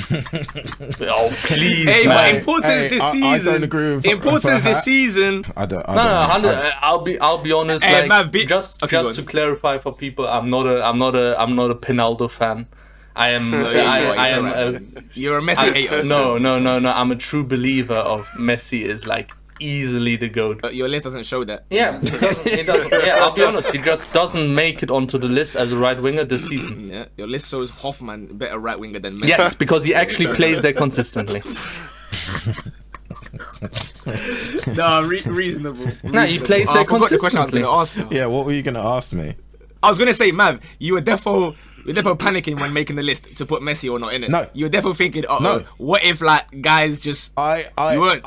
Oh, please, hey, man. But importance this season. I don't agree with importance this season. I'll be honest. Hey, like, Mav, just to clarify for people, I'm not a Pinaldo fan. I am. You're a Messi hater. No. I'm a true believer of Messi is like easily the GOAT. Your list doesn't show that. Yeah, it doesn't. Yeah, I'll be honest. He just doesn't make it onto the list as a right winger this season. Yeah, your list shows Hoffman better right winger than Messi. Yes, because he actually plays there consistently. No, reasonable. No, he plays there I forgot the question I was consistently. going to ask now. Yeah, what were you going to ask me? I was going to say, Mav, you were defo panicking when making the list to put Messi or not in it. No. You were defo thinking, No. what if like guys just you weren't.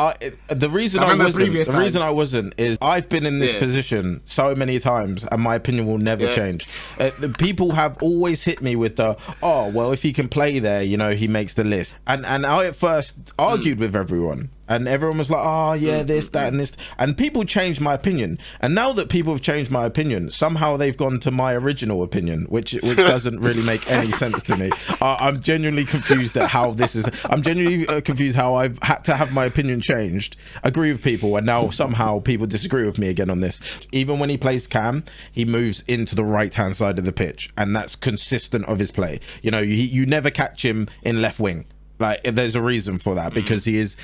The reason I remember previous reason times. I wasn't is I've been in this position so many times, and my opinion will never change. The people have always hit me with the, well, if he can play there, you know, he makes the list. And I at first argued with everyone. And everyone was like, this, that, and this. And people changed my opinion. And now that people have changed my opinion, somehow they've gone to my original opinion, which doesn't really make any sense to me. I'm genuinely confused at how this is. I'm genuinely confused how I've had to have my opinion changed, agree with people, and now somehow people disagree with me again on this. Even when he plays Cam, he moves into the right-hand side of the pitch. And that's consistent of his play. You know, you never catch him in left wing. Like, there's a reason for that, because he is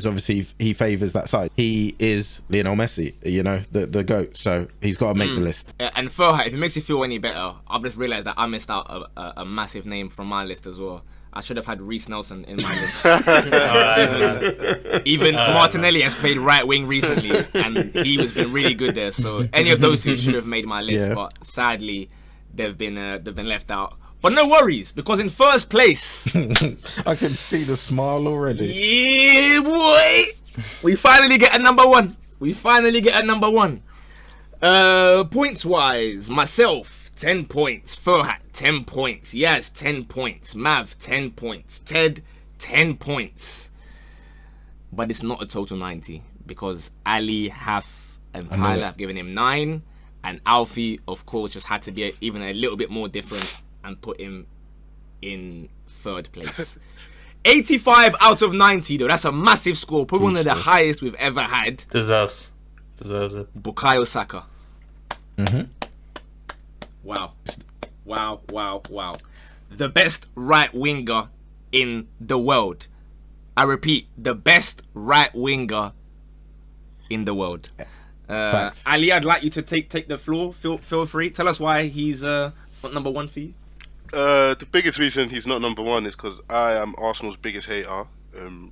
obviously, he favors that side. He is Lionel Messi, you know, the GOAT, so he's got to make the list. And Furhat, if it makes you feel any better, I've just realised that I missed out a massive name from my list as well. I should have had Reece Nelson in my list. Even Martinelli has played right wing recently, and he has been really good there. So any of those two should have made my list, but sadly, they've been left out. But no worries, because in first place, I can see the smile already. Yeah, boy, we finally get a number one. Points wise, myself 10 points, Furhat 10 points, Yaz 10 points, Mav 10 points, Ted 10 points. But it's not a total 90, because Ali, Haf, and Tyler have given him 9, and Alfie, of course, just had to be even a little bit more different and put him in third place. 85 out of 90 though, that's a massive score, probably one of the highest we've ever had. Deserves it. Bukayo Saka. Wow. The best right winger in the world. I repeat, the best right winger in the world. Ali, I'd like you to take the floor. Feel free. Tell us why he's not number one for you. The biggest reason he's not number one is because I am Arsenal's biggest hater.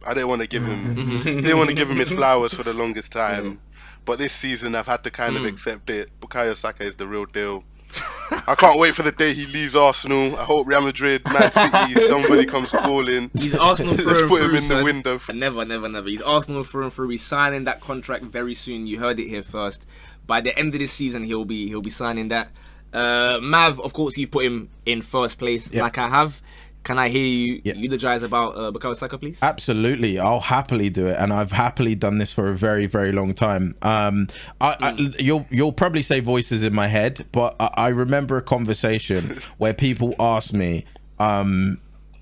I didn't want to give him his flowers for the longest time, but this season I've had to kind of accept it. Bukayo Saka is the real deal. I can't wait for the day he leaves Arsenal. I hope Real Madrid, Man City, somebody comes calling. He's Arsenal through Let's and put him through, in son. the window. Never. He's Arsenal through and through. He's signing that contract very soon. You heard it here first. By the end of this season, he'll be signing that. Mav, of course, you've put him in first place, like I have. Can I hear you eulogize about Bukayo Saka, please? Absolutely, I'll happily do it, and I've happily done this for a very, very long time. You'll probably say voices in my head, but I remember a conversation where people asked me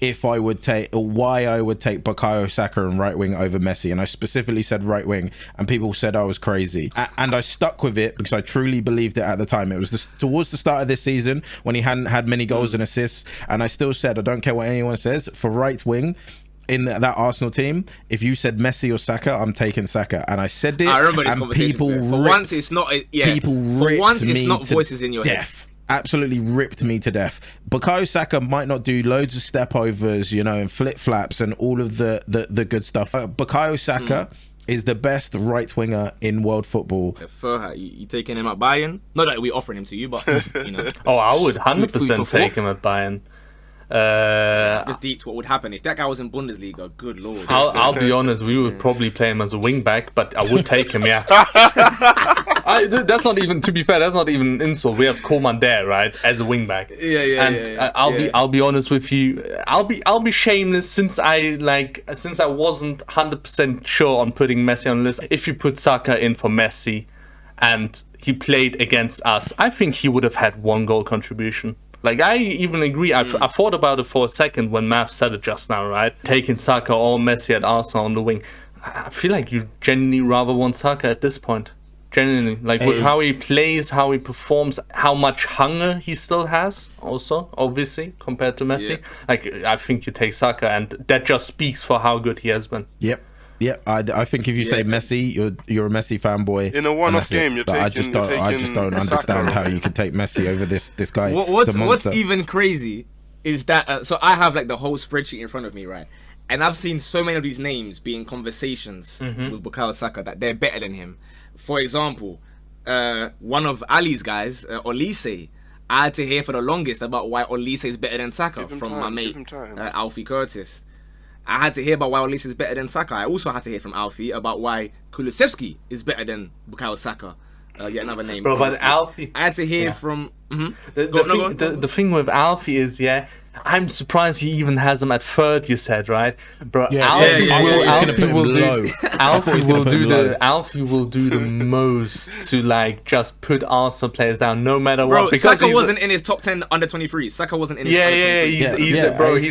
if I would take, or why I would take Bukayo Saka and right wing over Messi, and I specifically said right wing, and people said I was crazy, and I stuck with it because I truly believed it at the time. It was towards the start of this season when he hadn't had many goals and assists, and I still said, I don't care what anyone says, for right wing in that Arsenal team, if you said Messi or Saka, I'm taking Saka, and I said it. I remember this and conversation. people For once, it's not. For once, it's not voices in your head. Absolutely ripped me to death. Bukayo Saka might not do loads of step overs, you know, and flip flaps and all of the good stuff. Bukayo Saka is the best right winger in world football. Furhat, you taking him at Bayern? Not that we're offering him to you, but you know. Oh, I would 100% take him at Bayern. Just deep what would happen if that guy was in Bundesliga. Good lord. I'll be honest, we would probably play him as a wing back, but I would take him. Yeah. That's not even, to be fair, that's not even an insult. We have Coman there, right, as a wing back. I'll be honest with you. I'll be shameless since I wasn't 100% sure on putting Messi on the list. If you put Saka in for Messi, and he played against us, I think he would have had 1 goal contribution. Like, I even agree. I thought about it for a second when Mav said it just now, right? Taking Saka or Messi at Arsenal on the wing. I feel like you genuinely rather want Saka at this point. Genuinely, like with how he plays, how he performs, how much hunger he still has. Also, obviously, compared to Messi, like I think you take Saka, and that just speaks for how good he has been. Yep. Yeah, I think if you say Messi, you're a Messi fanboy. In a one-off game, I just don't understand how you could take Messi over this guy. What's even crazy is that so I have like the whole spreadsheet in front of me, right? And I've seen so many of these names be in conversations with Bukayo Saka that they're better than him. For example, one of Ali's guys, Olise, I had to hear for the longest about why Olise is better than Saka from my mate Alfie Curtis. I had to hear about why Olise is better than Saka. I also had to hear from Alfie about why Kulusevski is better than Bukayo Saka. Yet another name. Bro, but Alfie... I had to hear from... The thing with Alfie is, I'm surprised he even has him at third, you said, right? Bro, Alfie will do the most to like just put Arsenal players down no matter what. Because Saka wasn't in his top 10 under 23. Saka wasn't in his top 23.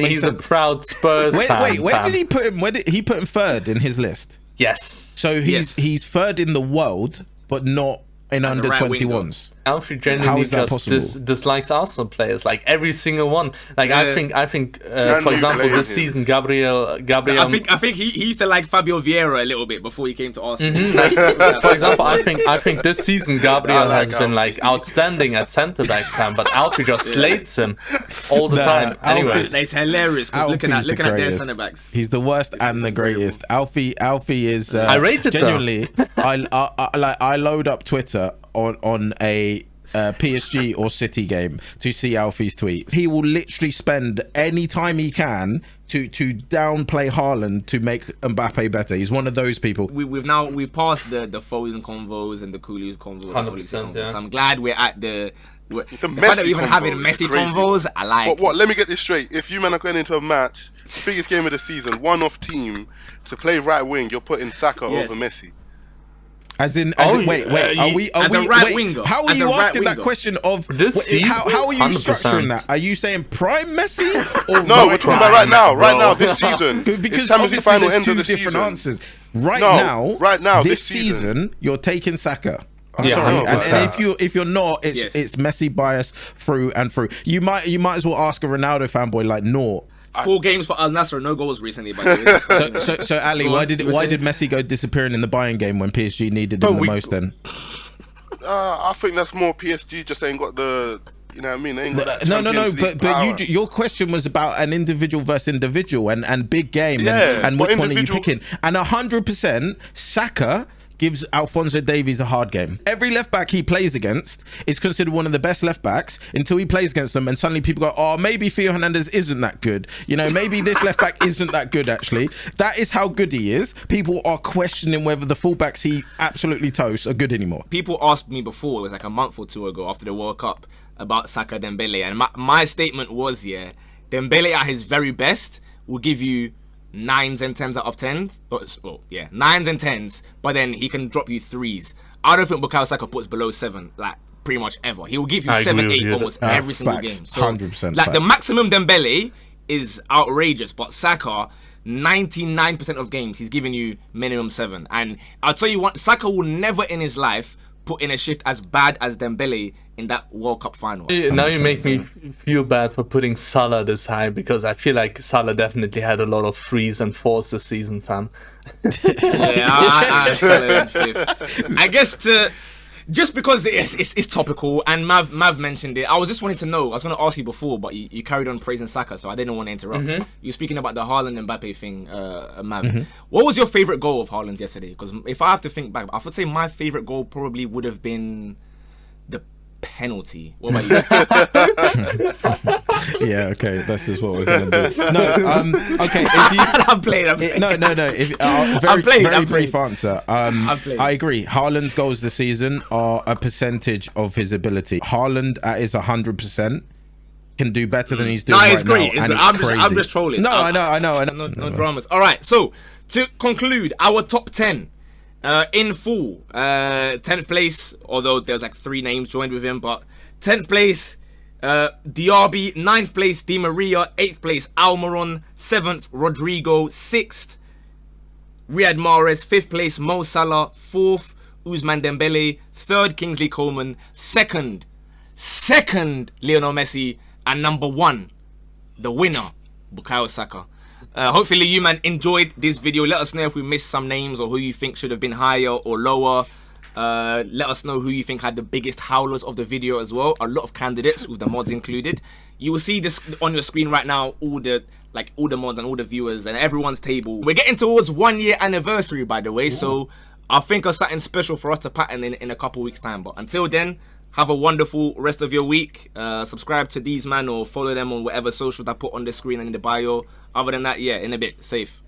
He's a proud Spurs fan. Wait, where did he put him? Where did he put him third in his list? Yes. So he's third in the world, but not in under 21s. Alfie genuinely just dislikes Arsenal players, like every single one. Like I think, for example, this season, Gabriel. I think he used to like Fabio Vieira a little bit before he came to Arsenal. For example, I think this season Gabriel has been like outstanding at centre back time, but Alfie just slates him all the time. Anyways, it's hilarious because looking at their centre backs. He's the worst and the greatest. Alfie is. I rated genuinely. I load up Twitter on a PSG or City game to see Alfie's tweets. He will literally spend any time he can to downplay Haaland to make Mbappe better. He's one of those people. We've passed the Foden convos and the Kulu convos. 100%, yeah. So I'm glad we're at the fact that we're even having Messi convos. I like. But what? Let me get this straight. If you men are going into a match, biggest game of the season, one-off team to play right wing, you're putting Saka over Messi. Wait, are we right winger? How are you asking that question of how are you 100%. structuring that? Are you saying prime Messi or No, we're talking about right now this season. Because it's Champions League final there's end of two the different season. answers. Right now, this season you're taking Saka. I'm Yeah, sorry, 100%. and if you're not, it's Messi bias through and through. You might as well ask a Ronaldo fanboy like Nort. 4 games for Al Nassr, no goals recently. By the way. So Ali, why did Messi go disappearing in the Bayern game when PSG needed him the most? Then I think that's more PSG just ain't got the. You know what I mean? They ain't got that no. League power. But your question was about an individual versus individual and big game and which one are you picking? And 100% Saka gives Alphonso Davies a hard game. Every left back he plays against is considered one of the best left backs until he plays against them, and suddenly people go, oh, maybe Theo Hernandez isn't that good. You know, maybe this left back isn't that good actually. That is how good he is. People are questioning whether the fullbacks he absolutely toasts are good anymore. People asked me before, it was like a month or two ago after the World Cup, about Saka Dembele, and my statement was, Dembele at his very best will give you 9s and 10s out of 10s. 9s and 10s, but then he can drop you 3s. I don't think Bukayo Saka puts below 7, like pretty much ever. He will give you 7, 8 almost every single game. So 100%. like the maximum Dembele is outrageous, but Saka 99% of games he's giving you minimum 7. And I'll tell you what, Saka will never in his life put in a shift as bad as Dembele in that World Cup final. Now you make me feel bad for putting Salah this high, because I feel like Salah definitely had a lot of 3s and 4s this season, fam. I guess just because it's topical, and Mav mentioned it, I was just wanting to know, I was going to ask you before, but you carried on praising Saka, so I didn't want to interrupt. You're speaking about the Haaland and Mbappe thing, Mav. What was your favourite goal of Haaland's yesterday? Because if I have to think back, I would say my favourite goal probably would have been the penalty. What about you? Yeah, okay, that's just what we're gonna do. No, okay. I'm playing. Very brief answer. I agree. Haaland's goals this season are a percentage of his ability. Haaland at his 100% can do better than he's doing it's right great. now. I'm just trolling. No, I know. No dramas. All right. So to conclude, our top 10. In full, 10th place, although there's like 3 names joined with him, but 10th place, Diaby, 9th place, Di Maria, 8th place, Almiron, 7th, Rodrigo, 6th, Riyad Mahrez, 5th place, Mo Salah, 4th, Ousmane Dembele. Third, Kingsley Coman. Second, Lionel Messi. And number 1, the winner, Bukayo Saka. Hopefully you man enjoyed this video. Let us know if we missed some names or who you think should have been higher or lower. Let us know who you think had the biggest howlers of the video as well. A lot of candidates with the mods included. You will see this on your screen right now, all the mods and all the viewers and everyone's table. We're getting towards 1 year anniversary, by the way. Ooh. So I think of something special for us to pattern in a couple weeks time. But until then, have a wonderful rest of your week. Subscribe to these man or follow them on whatever socials I put on the screen and in the bio. Other than that, yeah, in a bit. Safe.